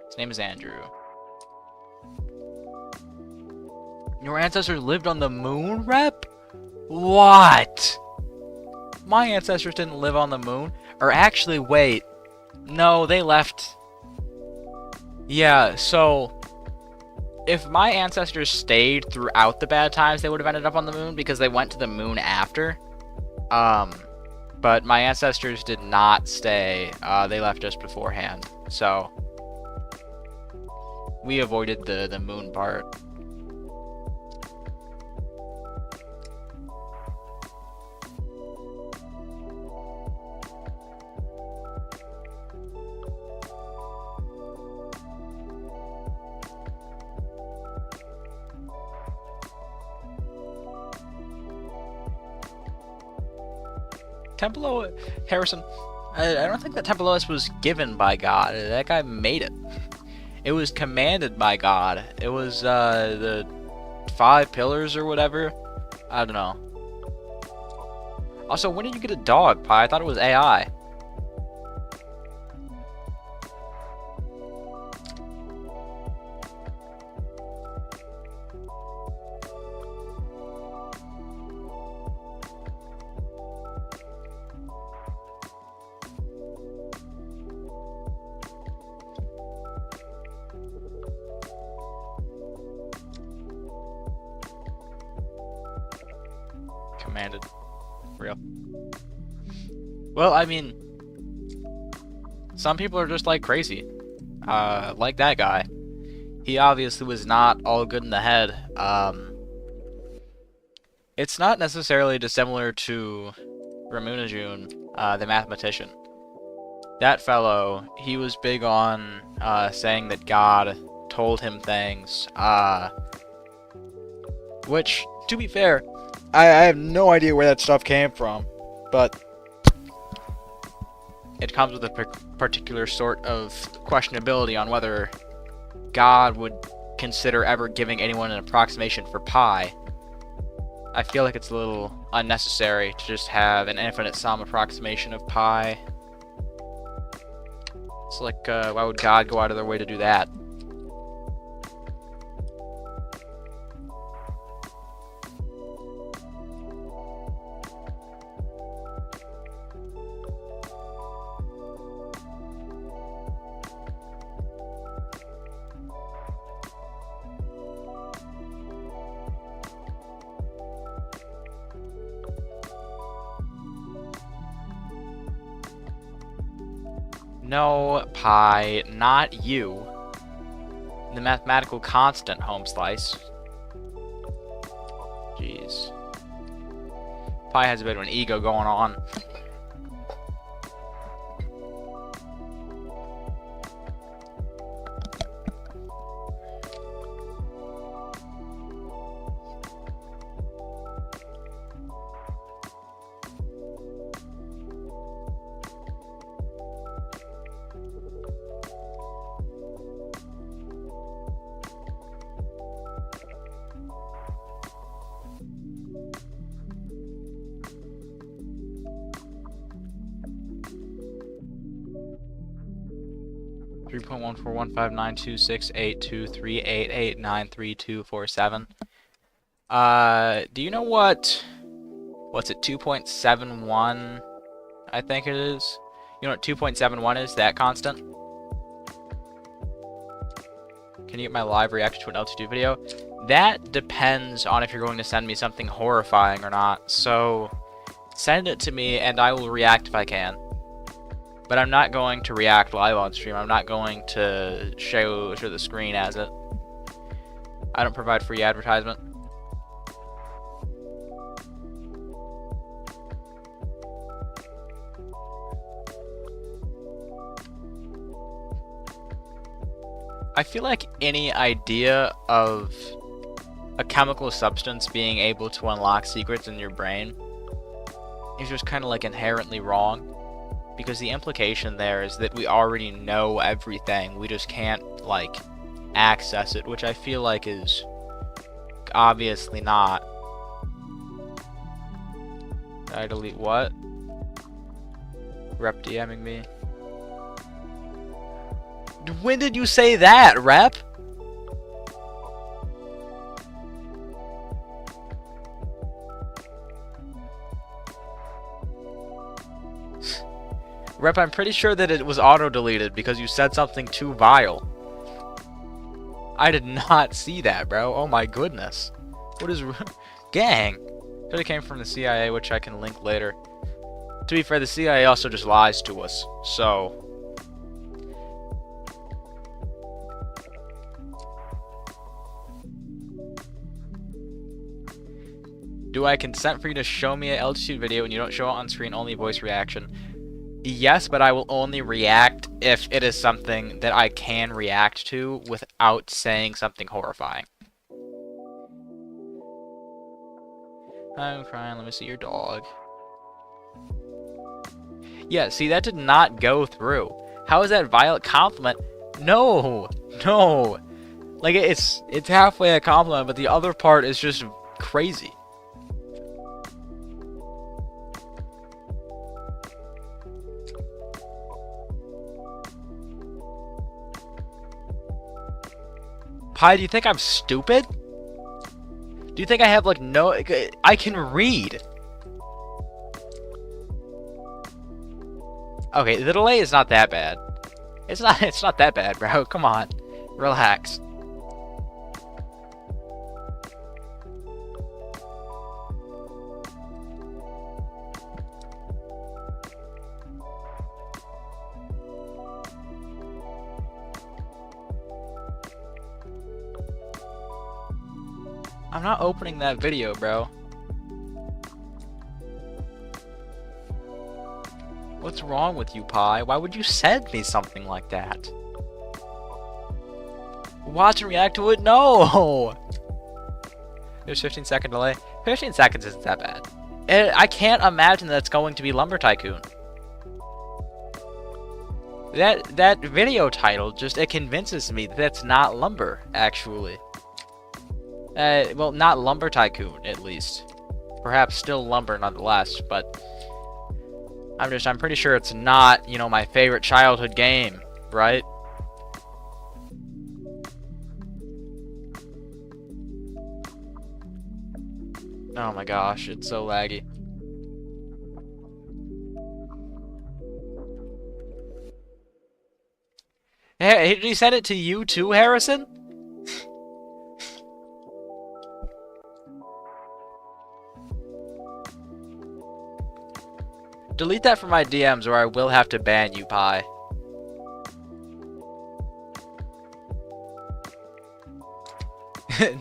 His name is Andrew. Your ancestors lived on the moon, Rep? What? My ancestors didn't live on the moon. Or actually, wait. No, they left. Yeah, so if my ancestors stayed throughout the bad times, they would have ended up on the moon because they went to the moon after. But my ancestors did not stay. They left just beforehand. So we avoided the moon part. Templo Harrison, I don't think that Tempelous was given by God. That guy made it. It was commanded by God. It was the 5 pillars or whatever. I don't know. Also, when did you get a dog, Pi? I thought it was AI. Commanded. Real. Well, I mean, some people are just like crazy. Like that guy. He obviously was not all good in the head. It's not necessarily dissimilar to Ramunajun, the mathematician. That fellow, he was big on saying that God told him things, which, to be fair, I have no idea where that stuff came from, but it comes with a particular sort of questionability on whether God would consider ever giving anyone an approximation for pi. I feel like it's a little unnecessary to just have an infinite sum approximation of pi. It's like, why would God go out of their way to do that? No, pi, not you. The mathematical constant, home slice. Jeez. Pi has a bit of an ego going on. Three point 14159268238893247. Do you know what's it, 2.71, I think it is? You know what 2.71 is, that constant? Can you get my live reaction to an LT2 video? That depends on if you're going to send me something horrifying or not, so send it to me and I will react if I can. But I'm not going to react live on stream. I'm not going to show the screen as it. I don't provide free advertisement. I feel like any idea of a chemical substance being able to unlock secrets in your brain is just kind of like inherently wrong, because the implication there is that we already know everything, we just can't like access it, which I feel like is obviously not. Did I delete what? Rep DMing me. When did you say that, Rep? Rep, I'm pretty sure that it was auto-deleted because you said something too vile. I did not see that, bro. Oh my goodness. What is... Gang! Could have came from the CIA, which I can link later. To be fair, the CIA also just lies to us, so... Do I consent for you to show me a LT2 video and you don't show it on screen, only voice reaction? Yes, but I will only react if it is something that I can react to without saying something horrifying. I'm crying, let me see your dog. Yeah, see, that did not go through. How is that violent compliment? No! No! Like, it's halfway a compliment, but the other part is just crazy. Pi, do you think I'm stupid? Do you think I have, like, no... I can read. Okay, the delay is not that bad. It's not that bad, bro. Come on. Relax. I'm not opening that video, bro. What's wrong with you, Pi? Why would you send me something like that? Watch and react to it? No! There's 15-second delay. 15 seconds isn't that bad. And I can't imagine that it's going to be Lumber Tycoon. That video title just, it convinces me that that's not Lumber, actually. Well, not Lumber Tycoon, at least. Perhaps still Lumber nonetheless, but I'm pretty sure it's not, you know, my favorite childhood game, right? Oh my gosh, it's so laggy. Hey, did he send it to you too, Harrison? Delete that from my DMs or I will have to ban you, Pi.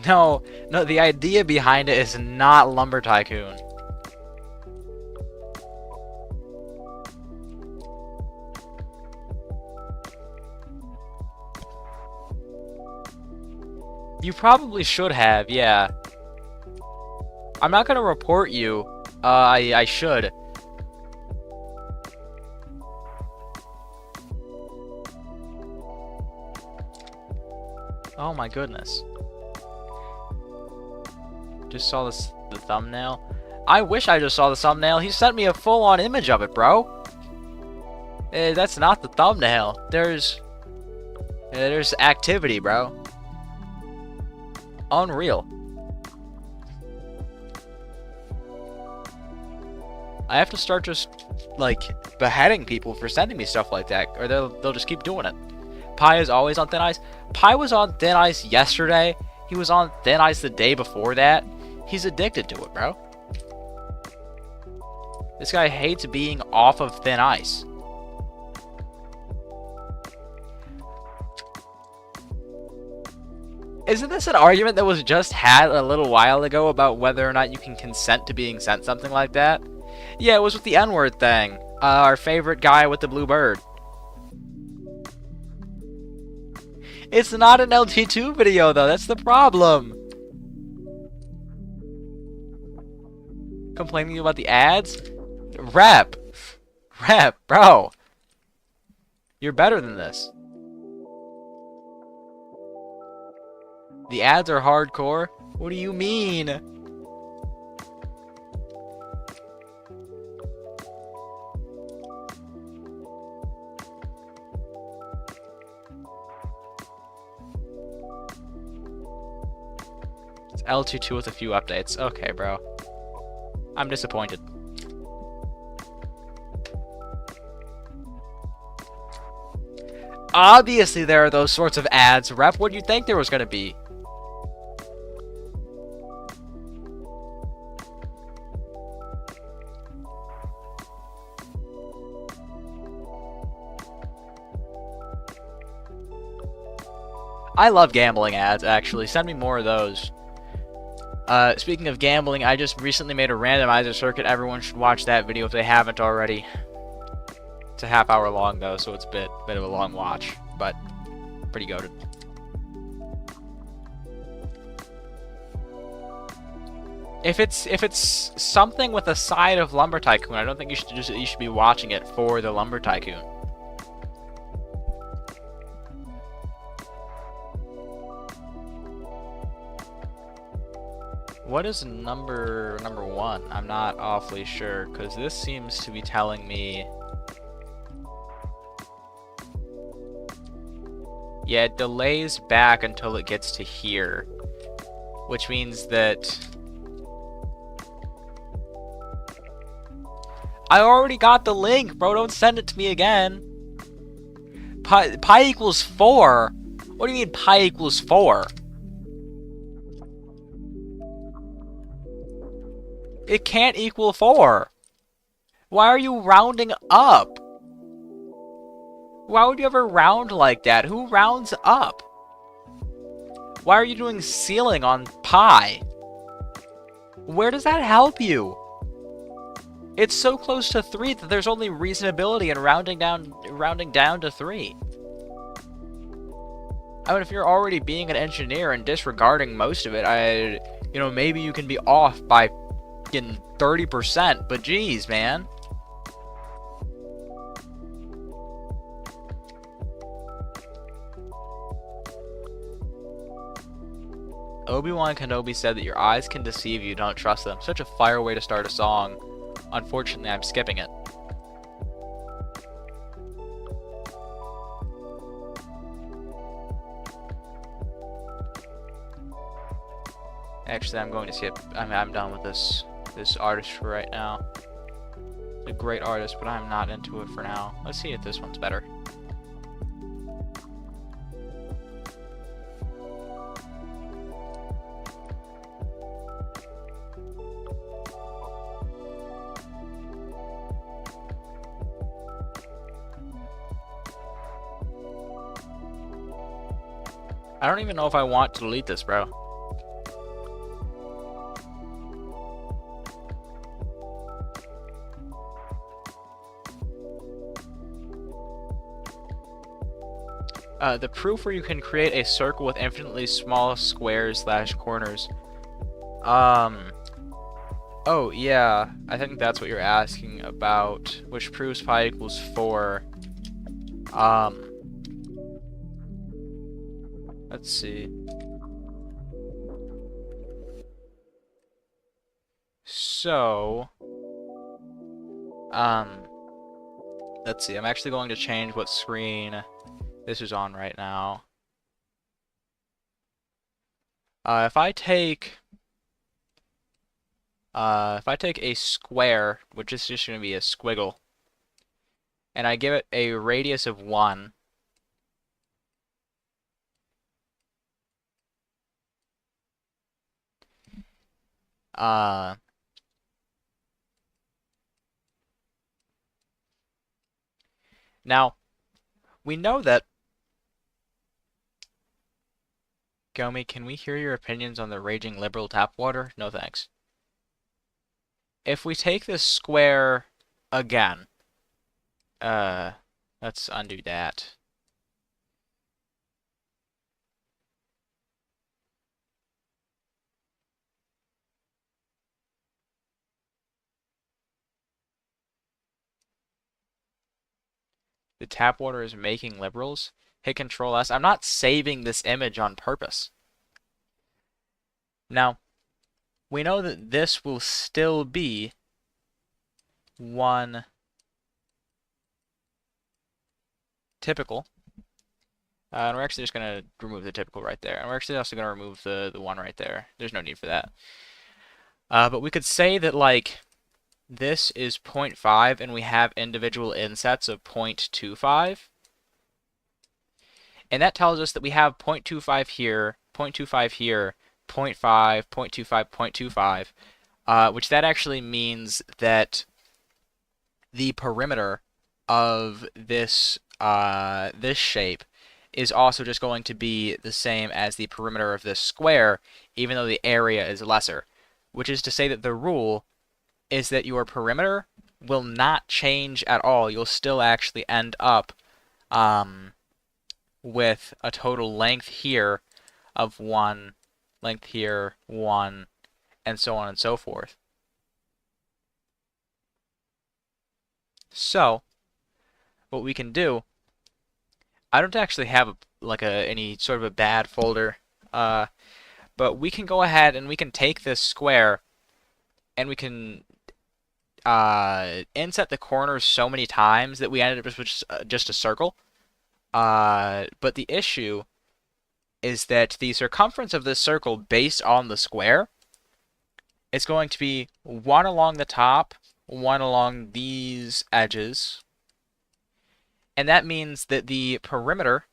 No, the idea behind it is not Lumber Tycoon. You probably should have, yeah. I'm not gonna report you. I should. Oh my goodness. Just saw the thumbnail. I wish I just saw the thumbnail. He sent me a full-on image of it, bro. That's not the thumbnail. There's activity, bro. Unreal. I have to start just, like, beheading people for sending me stuff like that, or they'll just keep doing it. Pi is always on thin ice. Pi was on thin ice yesterday. He was on thin ice the day before that. He's addicted to it, bro. This guy hates being off of thin ice. Isn't this an argument that was just had a little while ago about whether or not you can consent to being sent something like that? Yeah, it was with the N-word thing. Our favorite guy with the blue bird. It's not an LT2 video, though. That's the problem. Complaining about the ads? Rep, bro. You're better than this. The ads are hardcore? What do you mean? It's LT2 with a few updates. Okay, bro. I'm disappointed. Obviously there are those sorts of ads, Rep. What do you think there was going to be? I love gambling ads, actually. Send me more of those. Speaking of gambling, I just recently made a randomizer circuit. Everyone should watch that video if they haven't already. It's a half-hour long, though, so it's a bit of a long watch, but pretty goated. If it's something with a side of Lumber Tycoon, I don't think you should be watching it for the Lumber Tycoon. What is number one? I'm not awfully sure, because this seems to be telling me... Yeah, it delays back until it gets to here, which means that... I already got the link, bro. Don't send it to me again. Pi equals 4? What do you mean pi equals 4? It can't equal 4. Why are you rounding up? Why would you ever round like that? Who rounds up? Why are you doing ceiling on pi? Where does that help you? It's so close to 3 that there's only reasonability in rounding down to 3. I mean, if you're already being an engineer and disregarding most of it, you know, maybe you can be off by 30%, but geez, man. Obi-Wan Kenobi said that your eyes can deceive you, don't trust them. Such a fire way to start a song. Unfortunately, I'm skipping it. Actually, I'm going to skip. I'm done with this artist for right now. It's a great artist, but I'm not into it for now. Let's see if this one's better. I don't even know if I want to delete this, bro. The proof where you can create a circle with infinitely small squares / corners. Oh, yeah. I think that's what you're asking about. Which proves pi equals 4. Let's see. So, let's see. I'm actually going to change what screen this is on right now. If I take a square, which is just going to be a squiggle, and I give it a radius of 1, now, we know that... Gomi, can we hear your opinions on the raging liberal tap water? No thanks. If we take this square again, let's undo that. The tap water is making liberals. Hit Control S. I'm not saving this image on purpose. Now, we know that this will still be one typical. And we're actually just going to remove the typical right there. And we're actually also going to remove the one right there. There's no need for that. But we could say that, like, this is 0.5 and we have individual insets of 0.25. And that tells us that we have 0.25 here, 0.25 here, 0.5, 0.25, 0.25, which that actually means that the perimeter of this this shape is also just going to be the same as the perimeter of this square, even though the area is lesser. Which is to say that the rule is that your perimeter will not change at all. You'll still actually end up with a total length here of 1, length here, 1, and so on and so forth. So, what we can do, I don't actually have any sort of a bad folder, but we can go ahead and we can take this square and we can inset the corners so many times that we ended up with just a circle. But the issue is that the circumference of this circle based on the square is going to be 1 along the top, 1 along these edges. And that means that the perimeter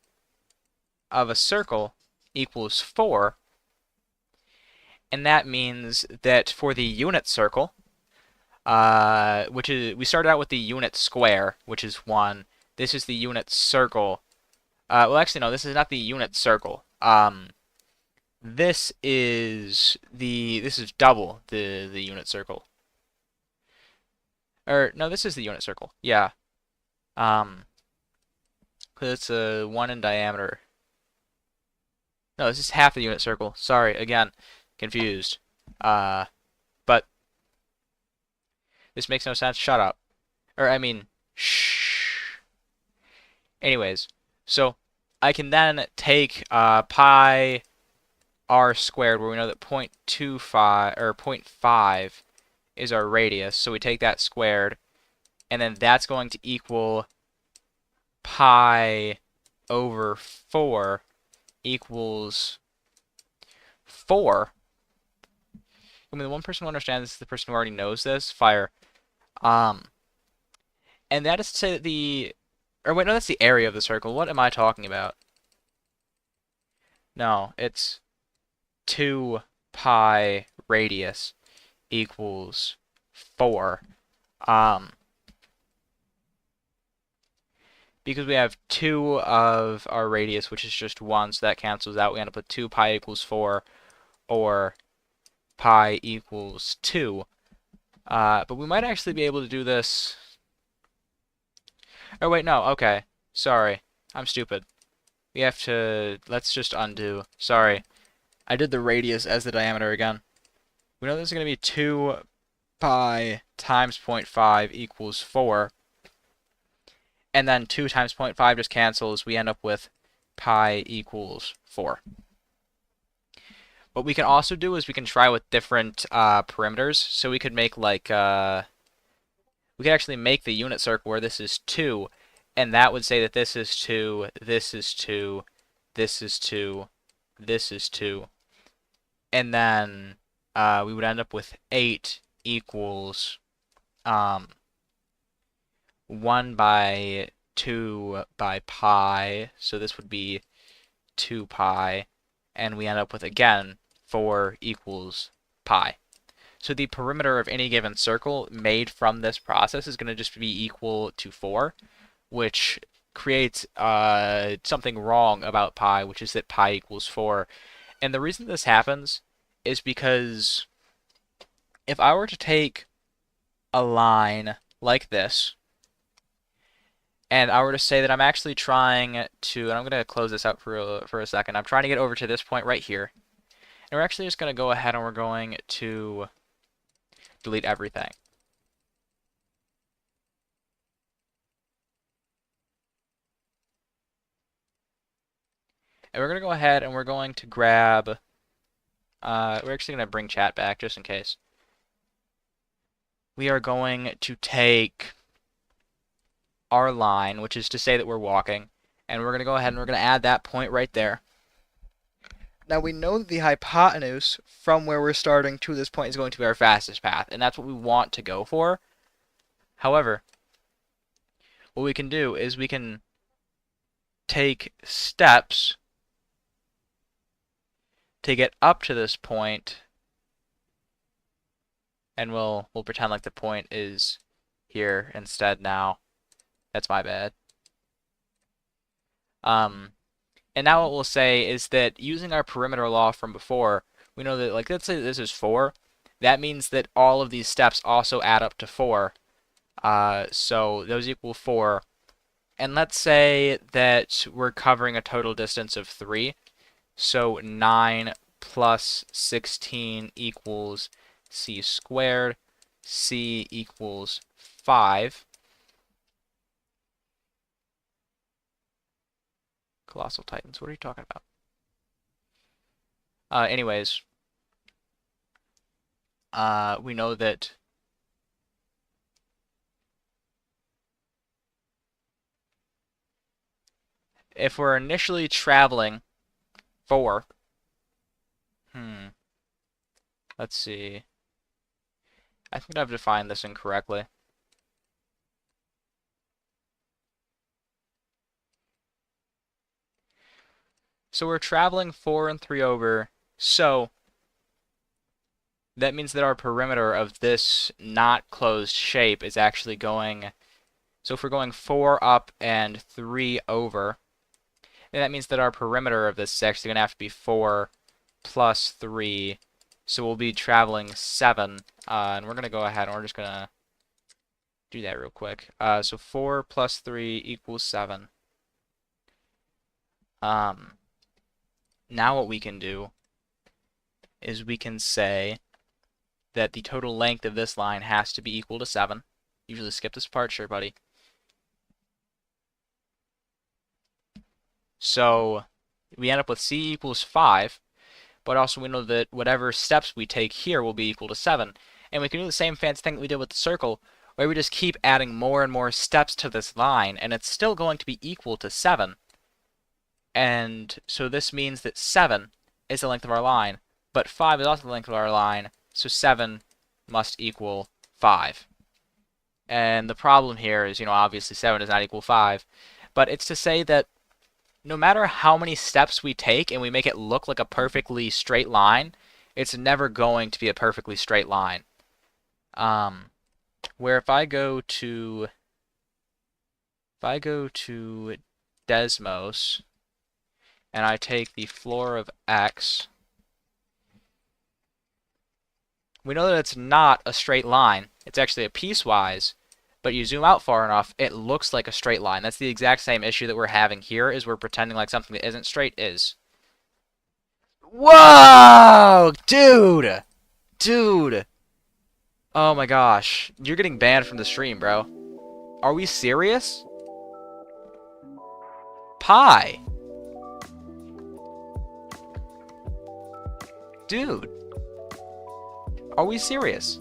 of a circle equals 4. And that means that for the unit circle, which is, we started out with the unit square, which is 1. This is the unit circle. Well, actually, no, this is not the unit circle. This is double the unit circle. Or no, this is the unit circle. Yeah. 'Cause it's a 1 in diameter. No, this is half the unit circle. Sorry, again, confused. But this makes no sense. Shut up. Or I mean, shh. Anyways, so I can then take pi r squared, where we know that 0.25 or 0.5 is our radius. So we take that squared, and then that's going to equal pi over 4 equals 4. I mean, the one person who understands this is the person who already knows this. Fire. And that is to say that or wait, no, that's the area of the circle. What am I talking about? No, it's 2 pi radius equals 4. Because we have 2 of our radius, which is just 1, so that cancels out. We end up with 2 pi equals 4, or pi equals 2. But we might actually be able to do this. Oh, wait, no, okay. Sorry. I'm stupid. We have to... Let's just undo. Sorry. I did the radius as the diameter again. We know this is going to be 2 pi times 0.5 equals 4. And then 2 times 0.5 just cancels. We end up with pi equals 4. What we can also do is we can try with different perimeters. So we could make like... we could actually make the unit circle where this is 2. And that would say that this is 2, this is 2, this is 2, this is 2. And then we would end up with 8 equals 1 by 2 by pi. So this would be 2 pi. And we end up with, again, 4 equals pi. So the perimeter of any given circle made from this process is going to just be equal to 4, which creates something wrong about pi, which is that pi equals 4. And the reason this happens is because if I were to take a line like this, and I were to say that I'm actually trying to, and I'm going to close this out for a second, I'm trying to get over to this point right here. And we're actually just going to go ahead and we're going to delete everything. And we're going to go ahead and we're going to grab... we're actually going to bring chat back just in case. We are going to take our line, which is to say that we're walking, and we're going to go ahead and we're going to add that point right there. Now we know that the hypotenuse from where we're starting to this point is going to be our fastest path, and that's what we want to go for. However, what we can do is we can take steps to get up to this point, and we'll pretend like the point is here instead now. That's my bad. And now what we'll say is that using our perimeter law from before, we know that, like, let's say this is 4. That means that all of these steps also add up to 4. So those equal 4. And let's say that we're covering a total distance of 3. So 9 plus 16 equals c squared. C equals 5. Colossal Titans, what are you talking about? Anyways, we know that if we're initially traveling 4, let's see. I think I've defined this incorrectly. So we're traveling 4 and 3 over, so that means that our perimeter of this not closed shape is actually going, so if we're going 4 up and 3 over, then that means that our perimeter of this is actually going to have to be 4 plus 3, so we'll be traveling 7, and we're going to go ahead and we're just going to do that real quick. So 4 plus 3 equals 7. Now what we can do is we can say that the total length of this line has to be equal to 7. Usually skip this part, sure, buddy. So we end up with c equals 5, but also we know that whatever steps we take here will be equal to 7. And we can do the same fancy thing that we did with the circle, where we just keep adding more and more steps to this line, and it's still going to be equal to 7. And so this means that 7 is the length of our line, but 5 is also the length of our line, so 7 must equal 5. And the problem here is, obviously 7 does not equal 5, but it's to say that no matter how many steps we take and we make it look like a perfectly straight line, it's never going to be a perfectly straight line. Where if I go to Desmos, and I take the floor of X, we know that it's not a straight line. It's actually a piecewise, but you zoom out far enough, it looks like a straight line. That's the exact same issue that we're having here, is we're pretending like something that isn't straight is. Whoa! Dude! Dude! Oh my gosh. You're getting banned from the stream, bro. Are we serious? Pi! Dude, are we serious?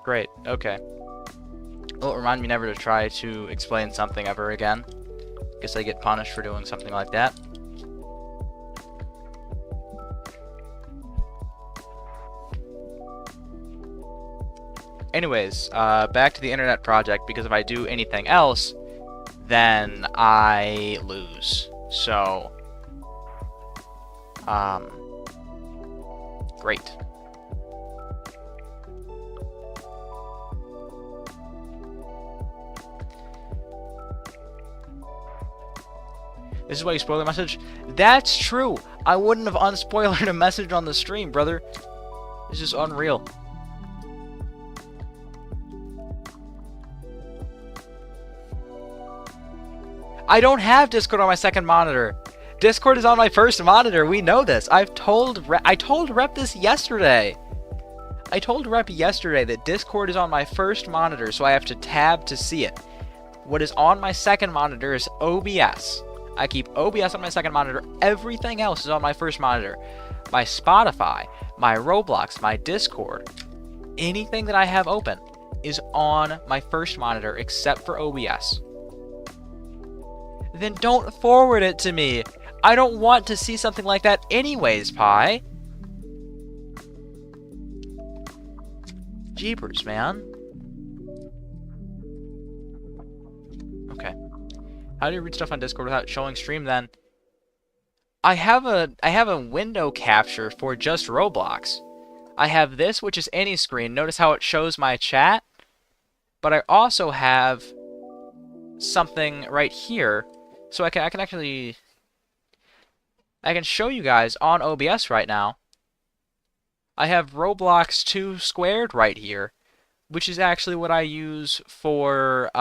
Great, okay. Well, remind me never to try to explain something ever again. Guess I get punished for doing something like that. Anyways, back to the internet project, because if I do anything else, then I lose. So, great. This is why you spoil the message? That's true! I wouldn't have unspoilered a message on the stream, brother. This is unreal. I don't have Discord on my second monitor. Discord is on my first monitor. We know this. I told Rep this yesterday. I told Rep yesterday that Discord is on my first monitor, so I have to tab to see it. What is on my second monitor is OBS. I keep OBS on my second monitor. Everything else is on my first monitor. My Spotify, my Roblox, my Discord, anything that I have open is on my first monitor except for OBS. Then don't forward it to me. I don't want to see something like that anyways, Pi. Jeepers, man. Okay. How do you read stuff on Discord without showing stream then? I have a window capture for just Roblox. I have this, which is any screen. Notice how it shows my chat. But I also have something right here. So I can actually... I can show you guys on OBS right now. I have Roblox 2 squared right here, which is actually what I use for,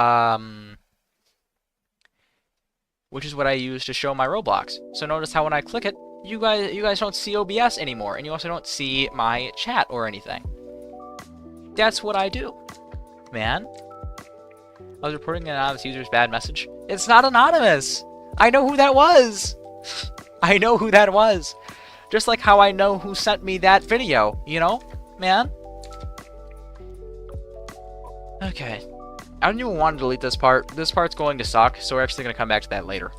which is what I use to show my Roblox. So notice how when I click it, you guys don't see OBS anymore, and you also don't see my chat or anything. That's what I do, man. I was reporting an anonymous user's bad message. It's not anonymous. I know who that was. I know who that was. Just like how I know who sent me that video, you know, man? Okay. I don't even want to delete this part. This part's going to suck, so we're actually going to come back to that later.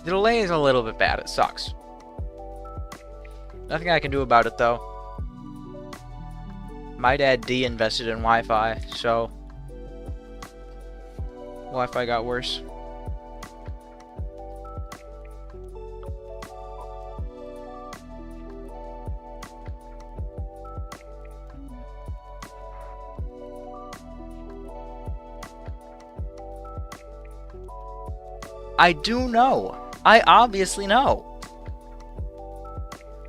The delay is a little bit bad. It sucks. Nothing I can do about it, though. My dad de-invested in Wi-Fi, so... Wi-Fi got worse. I do know. I obviously know.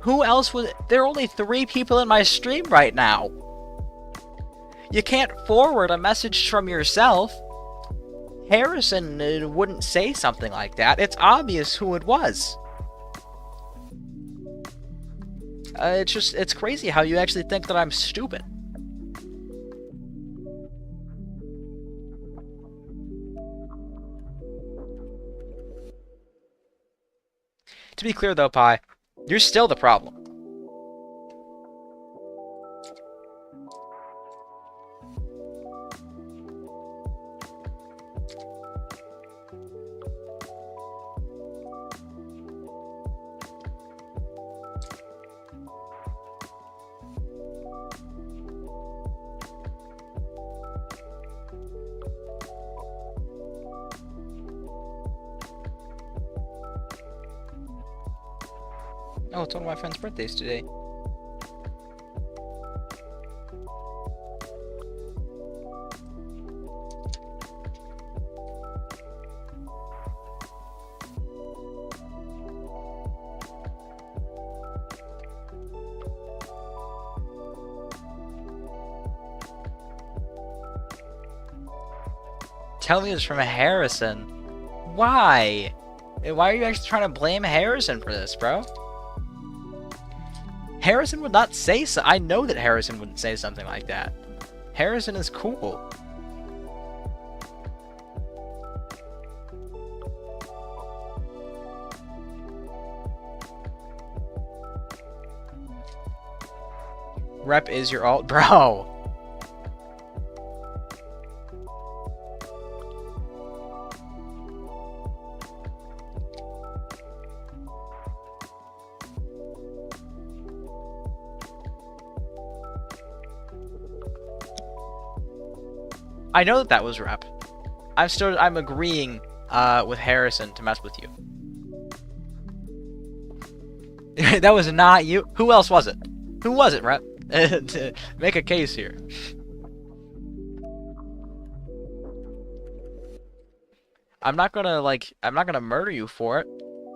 Who else would... There are only 3 people in my stream right now. You can't forward a message from yourself. Harrison wouldn't say something like that. It's obvious who it was. It's crazy how you actually think that I'm stupid. To be clear, though, Pi, you're still the problem. Oh, it's one of my friend's birthdays today. Tell me it's from Harrison. Why? Why are you actually trying to blame Harrison for this, bro? Harrison would not say so. I know that Harrison wouldn't say something like that. Harrison is cool. Rep is your alt, bro. I know that was rep. I'm agreeing with Harrison to mess with you. That was not you. Who else was it? Who was it, rep? To make a case here. I'm not gonna murder you for it.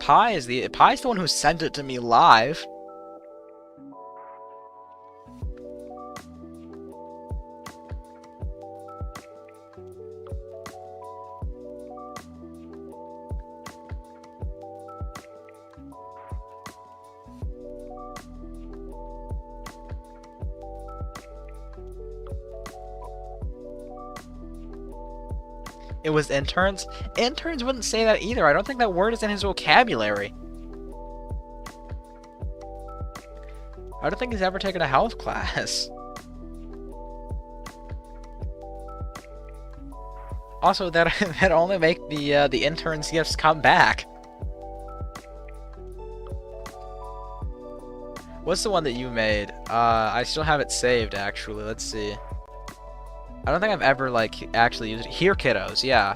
Pie's the one who sent it to me live. It was interns? Interns wouldn't say that either. I don't think that word is in his vocabulary. I don't think he's ever taken a health class. Also, that only make the interns' gifts come back. What's the one that you made? I still have it saved, actually. Let's see. I don't think I've ever, like, actually used it. Here, kiddos, yeah.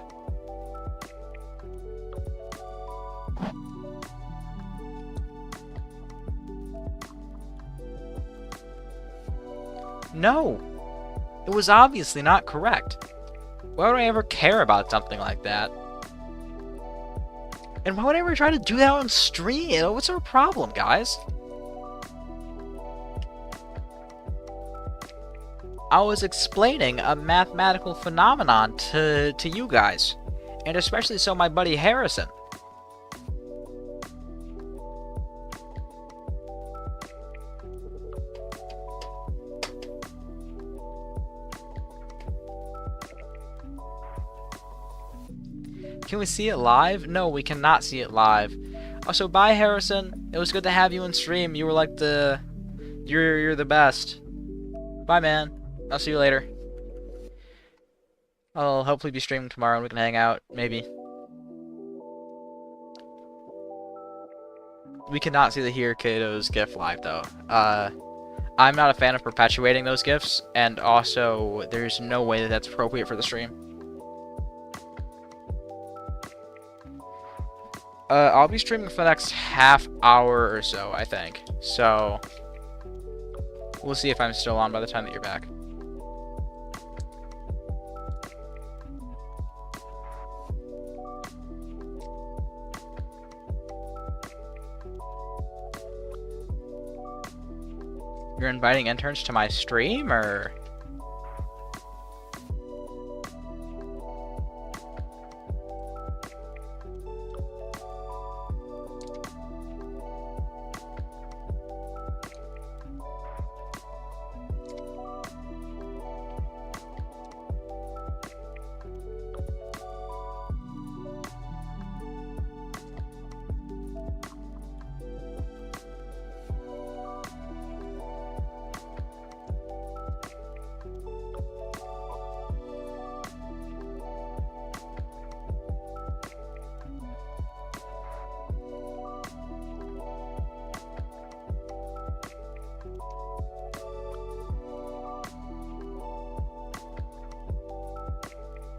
No! It was obviously not correct. Why would I ever care about something like that? And why would I ever try to do that on stream? What's our problem, guys? I was explaining a mathematical phenomenon to you guys, and especially so my buddy Harrison. Can we see it live? No, we cannot see it live. Also, bye Harrison. It was good to have you in stream. You were like you're the best. Bye, man. I'll see you later. I'll hopefully be streaming tomorrow and we can hang out, maybe. We cannot see the Here Kiddos GIF live, though. I'm not a fan of perpetuating those GIFs, and also, there's no way that that's appropriate for the stream. I'll be streaming for the next half hour or so, I think. So, we'll see if I'm still on by the time that you're back. You're inviting interns to my stream, or?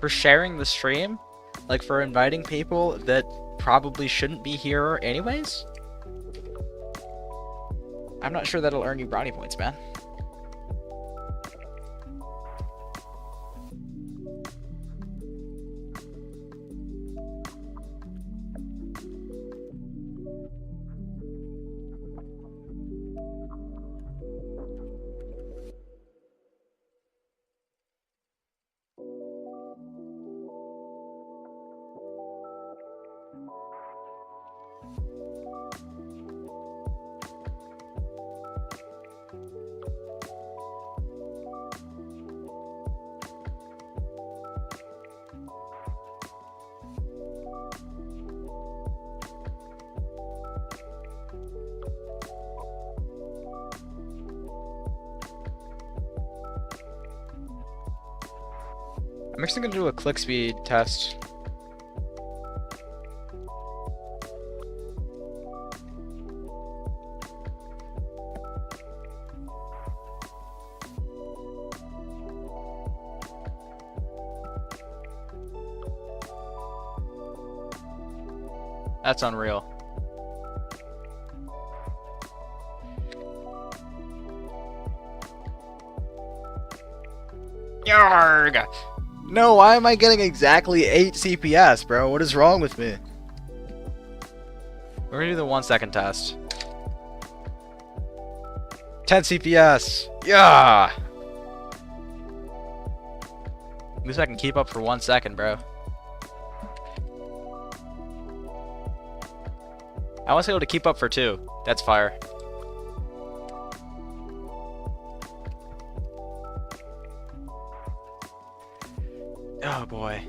For sharing the stream? Like for inviting people that probably shouldn't be here anyways? I'm not sure that'll earn you brownie points, man. I'm actually gonna do a click speed test. That's unreal. Yarg! No, why am I getting exactly 8 CPS, bro? What is wrong with me? We're gonna do the 1 second test. 10 CPS! Yeah! At least I can keep up for 1 second, bro. I want to be able to keep up for 2. That's fire. Oh boy.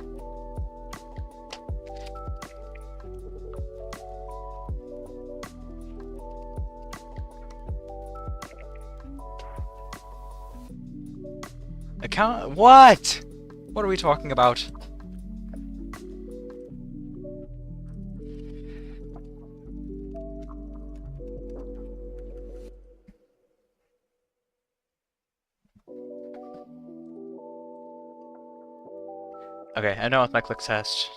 Account. What? What are we talking about? Okay, I know with my click test.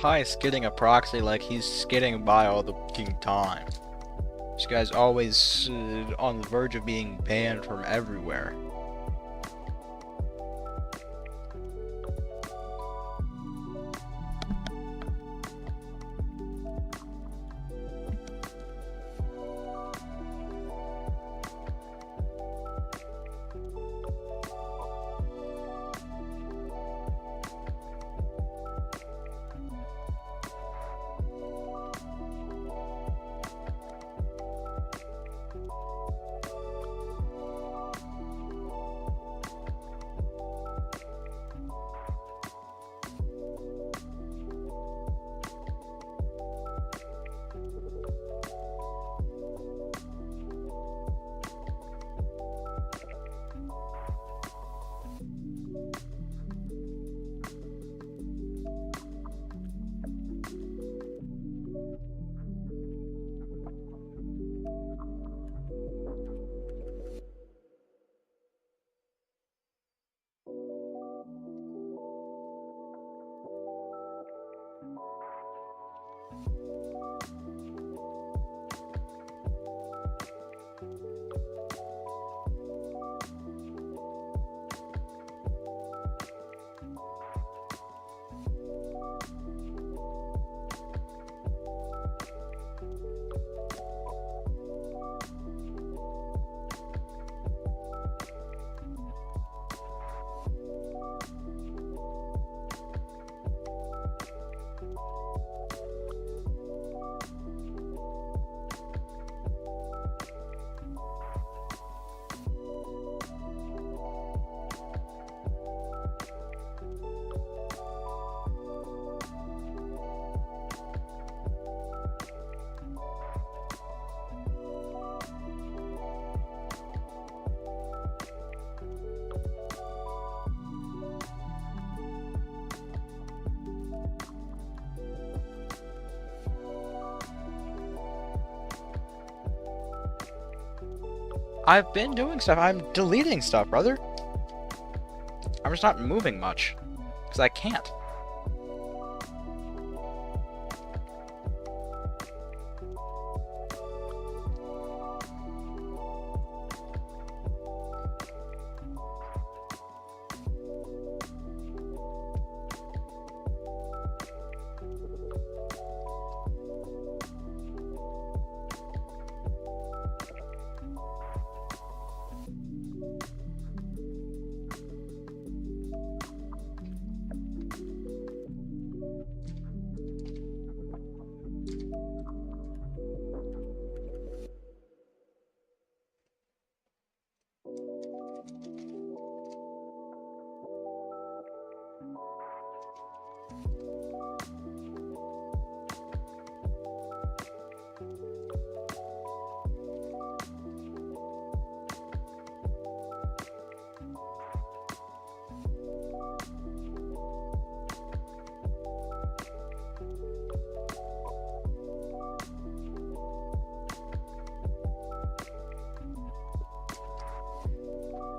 Hi, skidding a proxy like he's skidding by all the fucking time. This guy's always on the verge of being banned from everywhere. I've been doing stuff. I'm deleting stuff, brother. I'm just not moving much. Because I can't.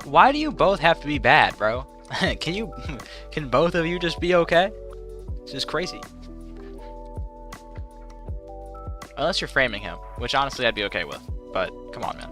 Why do you both have to be bad, bro? Can both of you just be okay? This is crazy. Unless you're framing him, which honestly I'd be okay with. But come on, man.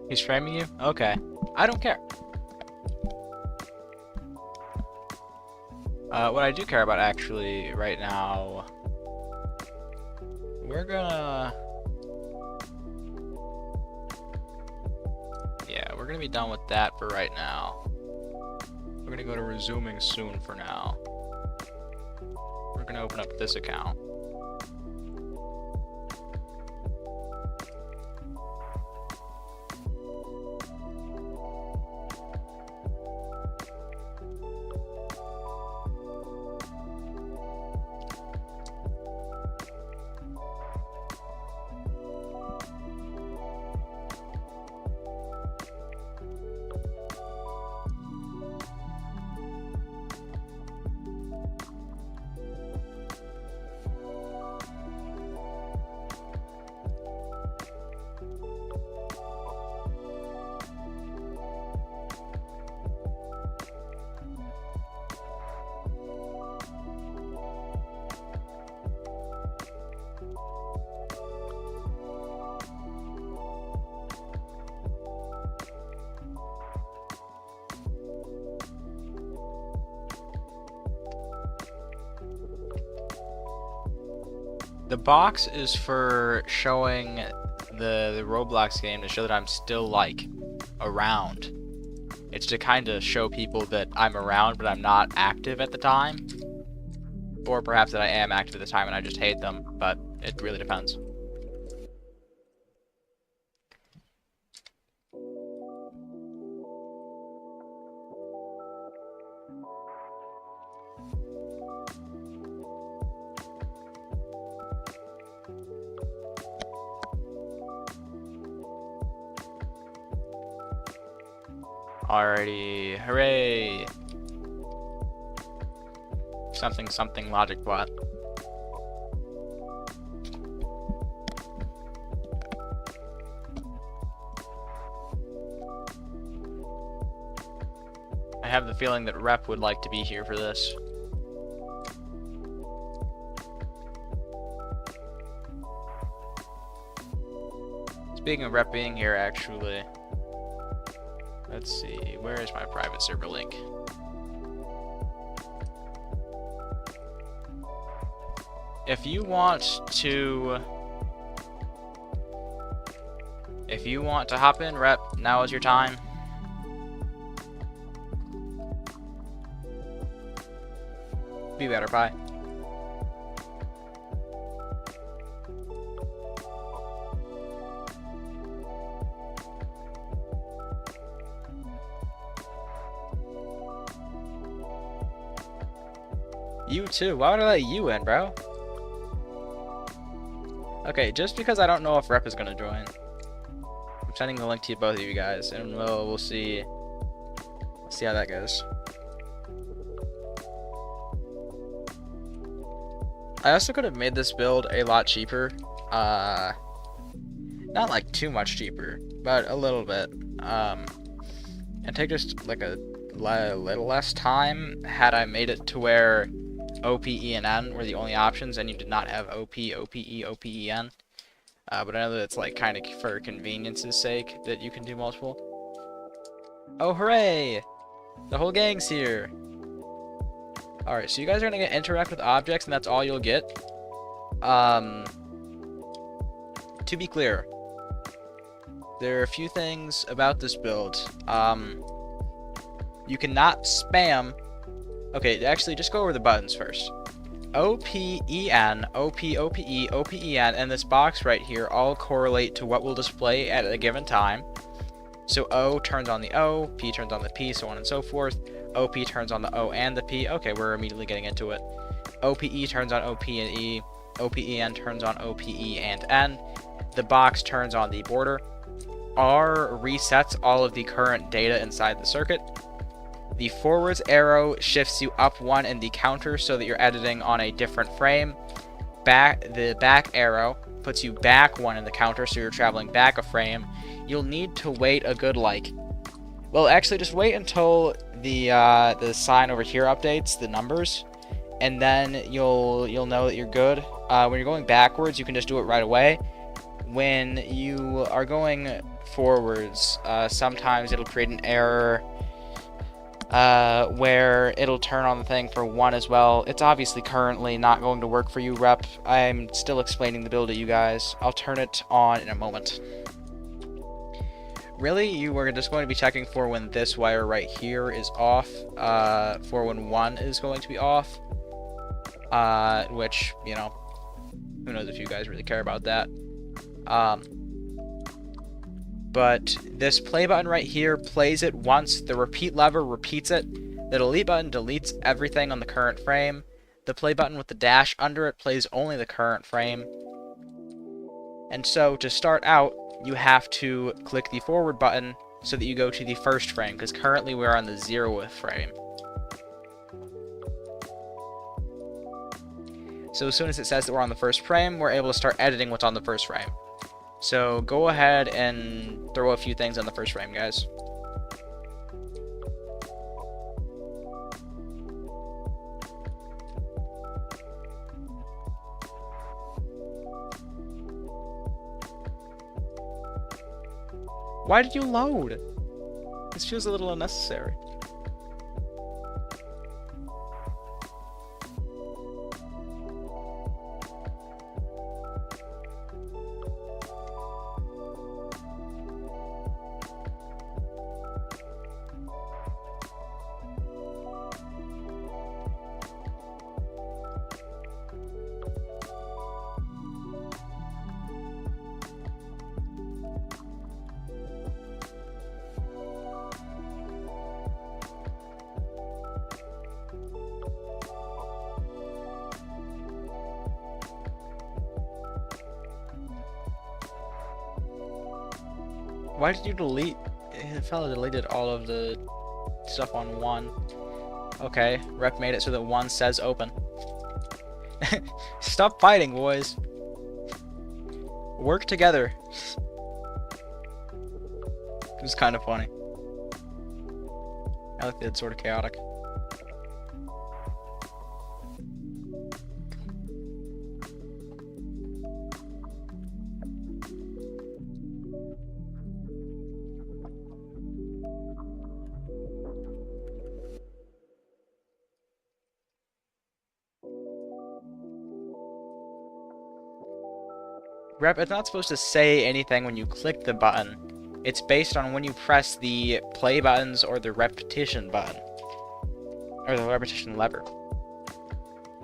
He's framing you? Okay. I don't care. What I do care about actually right now, we're gonna be done with that for right now. We're gonna go to resuming soon for now. We're gonna open up this account. The box is for showing the Roblox game to show that I'm still, like, around. It's to kind of show people that I'm around, but I'm not active at the time. Or perhaps that I am active at the time and I just hate them, but it really depends. Alrighty, hooray! something something logic bot. I have the feeling that Rep would like to be here for this. Speaking of Rep being here, actually, let's see, where is my private server link? If you want to hop in, Rep, now is your time. Be better, bye. You too. Why would I let you in, bro? Okay, just because I don't know if Rep is gonna join, I'm sending the link to both of you guys, and we'll see. See how that goes. I also could have made this build a lot cheaper. Not like too much cheaper, but a little bit. And take just like a little less time had I made it to where OP, E, and N were the only options, and you did not have OP, OPE, OPEN. But I know that it's like kind of for convenience's sake that you can do multiple. Oh, hooray! The whole gang's here. Alright, so you guys are gonna interact with objects, and that's all you'll get. To be clear, there are a few things about this build. You cannot spam. Okay, actually, just go over the buttons first. OPEN, OP, OPE, OPEN, and this box right here all correlate to what will display at a given time. So O turns on the O, P turns on the P, so on and so forth. OP turns on the O and the P. Okay, we're immediately getting into it. OPE turns on OP and E. OPEN turns on OPE and N. The box turns on the border. R resets all of the current data inside the circuit. The forwards arrow shifts you up one in the counter so that you're editing on a different frame. The back arrow puts you back one in the counter so you're traveling back a frame. You'll need to wait a good well, actually just wait until the sign over here updates the numbers, and then you'll know that you're good. When you're going backwards, you can just do it right away. When you are going forwards, sometimes it'll create an error where it'll turn on the thing for 1 as well. It's obviously currently not going to work for you, Rep. I'm still explaining the build to you guys. I'll turn it on in a moment. Really, you are just going to be checking for when this wire right here is off, for when 1 is going to be off, which, you know, who knows if you guys really care about that. But this play button right here plays it once. The repeat lever repeats it. The delete button deletes everything on the current frame. The play button with the dash under it plays only the current frame. And so to start out, you have to click the forward button so that you go to the first frame, because currently we're on the 0th frame. So as soon as it says that we're on the first frame, we're able to start editing what's on the first frame. So go ahead and throw a few things on the first frame, guys. Why did you load? This feels a little unnecessary. Why did you delete? The fella deleted all of the stuff on 1. Okay, rep made it so that 1 says open. Stop fighting, boys. Work together. It was kind of funny. I like it's sort of chaotic. Rep, it's not supposed to say anything when you click the button. It's based on when you press the play buttons or the repetition button. Or the repetition lever.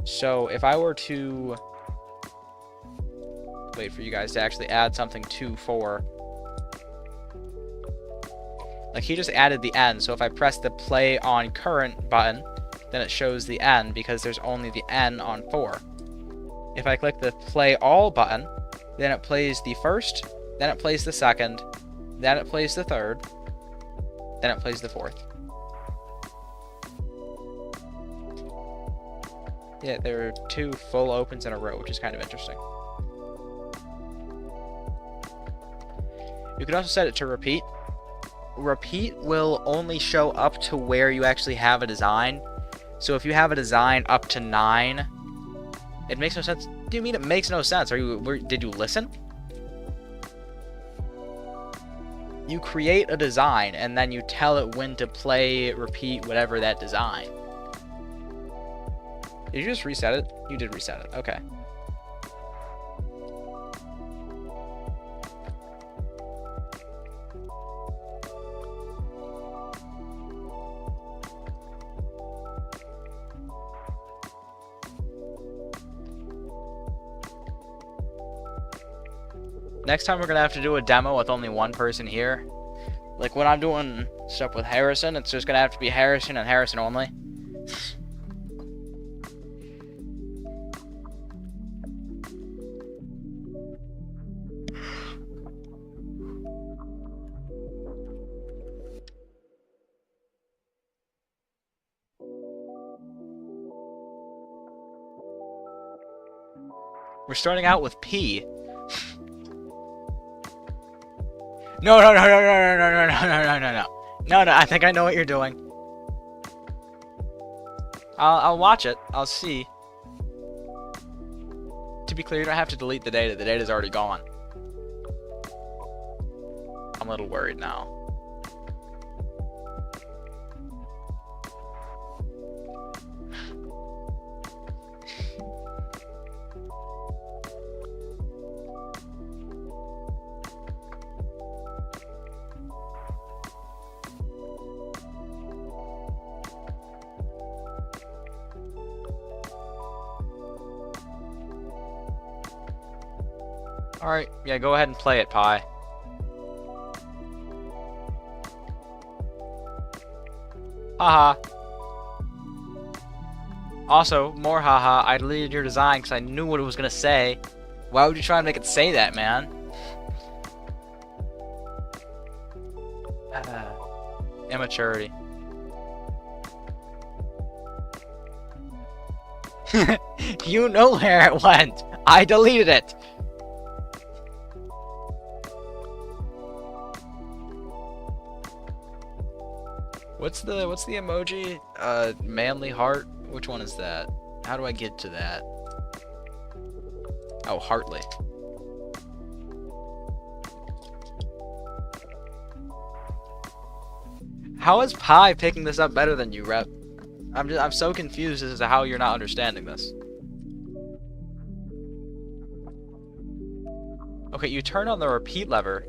So if I were to wait for you guys to actually add something to 4. Like he just added the N, so if I press the play on current button, then it shows the N because there's only the N on 4. If I click the play all button, then it plays the first, then it plays the second, then it plays the third, then it plays the fourth. Yeah, there are 2 full opens in a row, which is kind of interesting. You could also set it to repeat. Repeat will only show up to where you actually have a design. So if you have a design up to 9, it makes no sense. Do you mean it makes no sense? Did you listen? You create a design and then you tell it when to play, repeat, whatever that design. Did you just reset it? You did reset it. Okay. Next time we're gonna have to do a demo with only 1 person here. Like when I'm doing stuff with Harrison, it's just gonna have to be Harrison and Harrison only. We're starting out with P. No, I think I know what you're doing. I'll watch it. I'll see. To be clear, you don't have to delete the data. The data's already gone. I'm a little worried now. Alright, yeah, go ahead and play it, Pi. Haha. Also, more haha, I deleted your design because I knew what it was going to say. Why would you try and make it say that, man? Immaturity. You know where it went. I deleted it. What's the emoji? Manly heart? Which one is that? How do I get to that? Oh, Heartly. How is Pi picking this up better than you, Rep? I'm so confused as to how you're not understanding this. Okay, you turn on the repeat lever,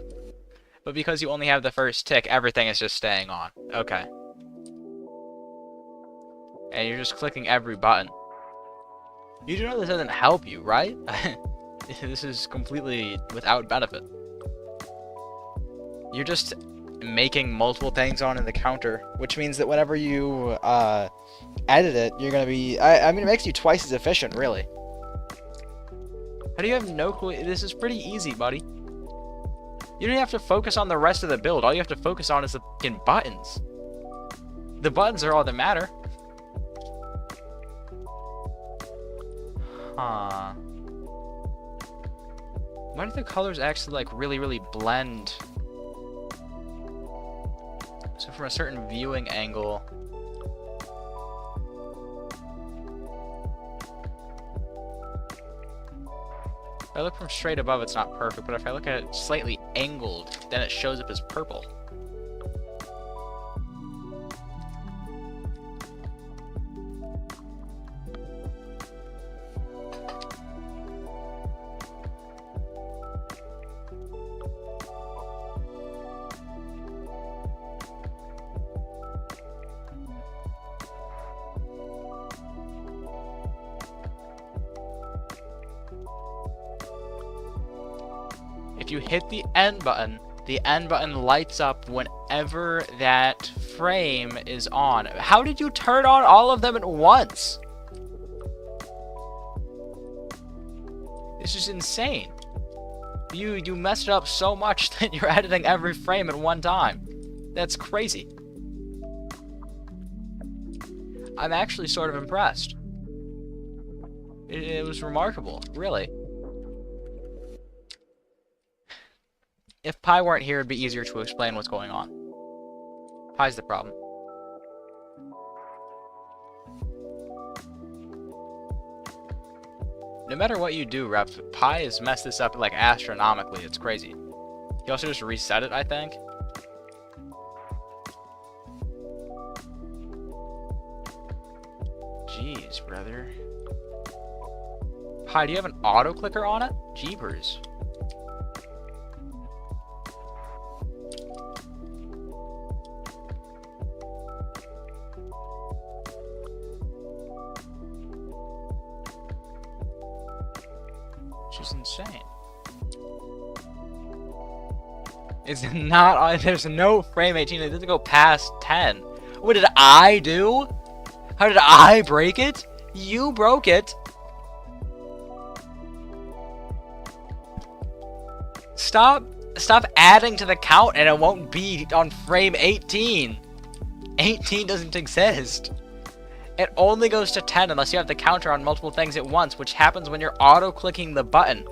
but because you only have the first tick, everything is just staying on. Okay. And you're just clicking every button. You do know this doesn't help you, right? This is completely without benefit. You're just making multiple things on in the counter, which means that whenever you edit it, you're gonna be... I mean, it makes you twice as efficient, really. How do you have no clue? This is pretty easy, buddy. You don't have to focus on the rest of the build. All you have to focus on is the fucking buttons. The buttons are all that matter. Huh. Why do the colors actually like really blend? So from a certain viewing angle, if I look from straight above, it's not perfect, but if I look at it slightly angled, then it shows up as purple. If you hit the N button lights up whenever that frame is on. How did you turn on all of them at once? This is insane. You messed it up so much that you're editing every frame at one time. That's crazy. I'm actually sort of impressed. It was remarkable, really. If Pi weren't here, it'd be easier to explain what's going on. Pi's the problem. No matter what you do, Rep, Pi has messed this up like astronomically. It's crazy. He also just reset it, I think. Jeez, brother. Pi, do you have an auto clicker on it? Jeepers. Which is insane. It's not, there's no frame 18, it doesn't go past 10. What did I do? How did I break it? You broke it. Stop adding to the count and it won't be on frame 18. 18 doesn't exist. It only goes to 10 unless you have the counter on multiple things at once, which happens when you're auto-clicking the button.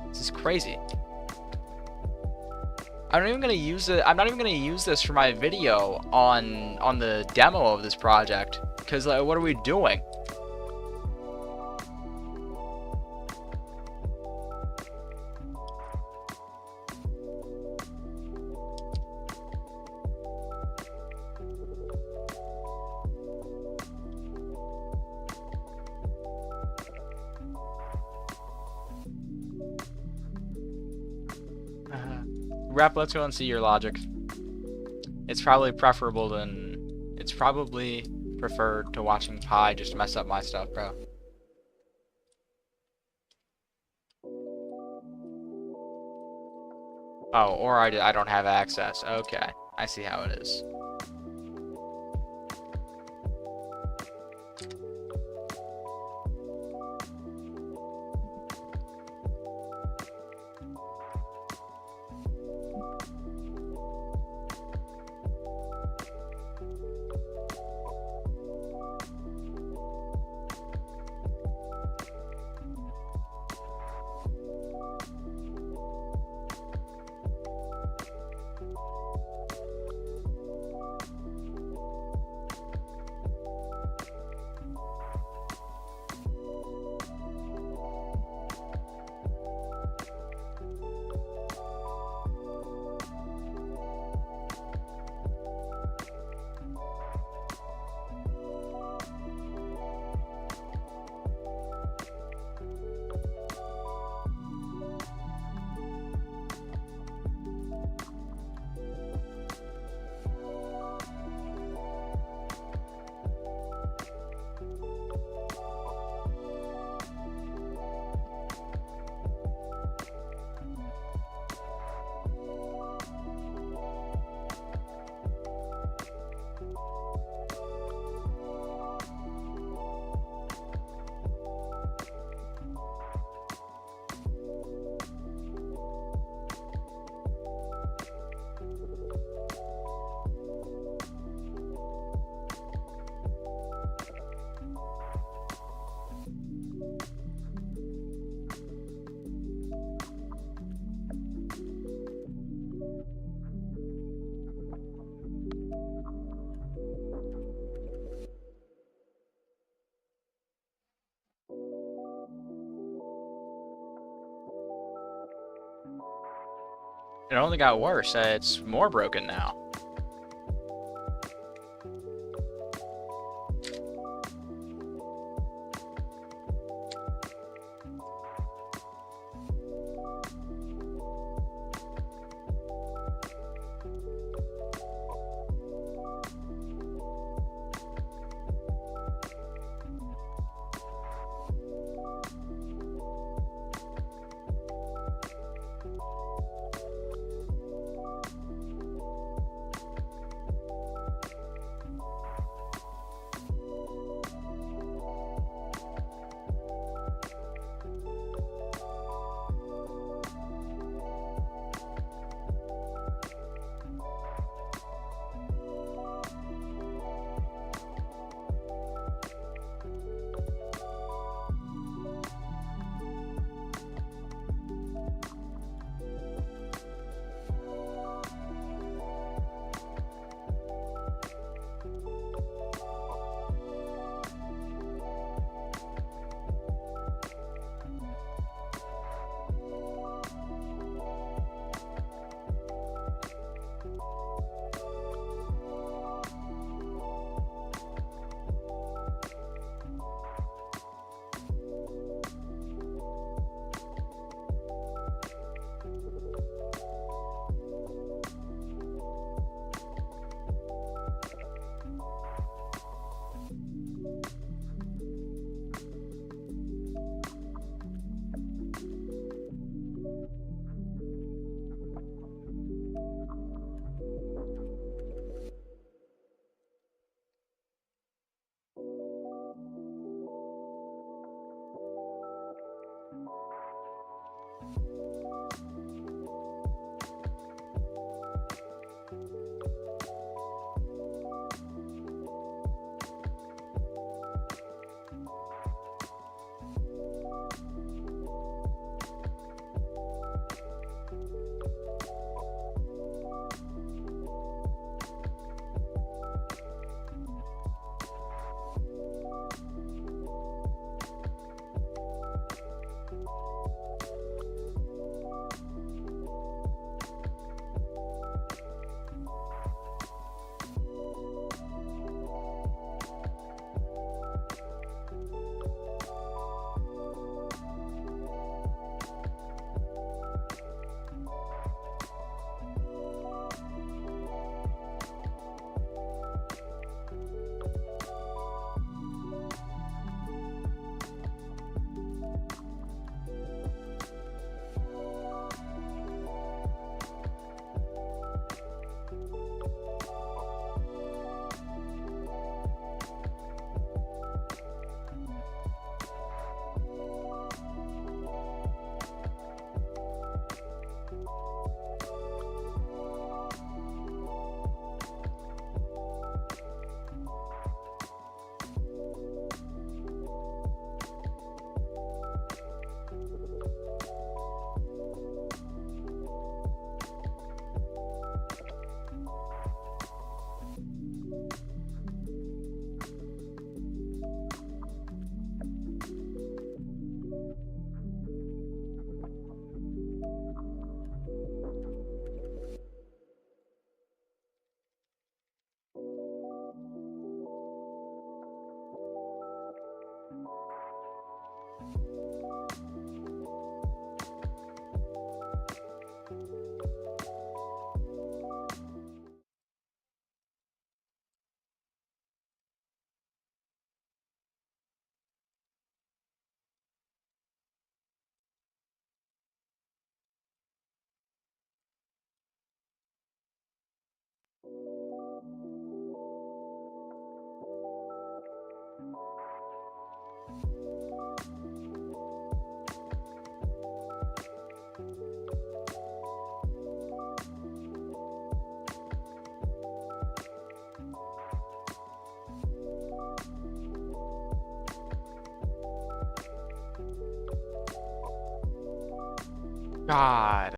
This is crazy. I'm not even gonna use it. I'm not even gonna use this for my video on the demo of this project, because like, what are we doing? Rep, let's go and see your logic. It's probably preferable than... It's probably preferred to watching Pi just mess up my stuff, bro. Oh, or I don't have access. Okay, I see how it is. It only got worse. It's more broken now. God.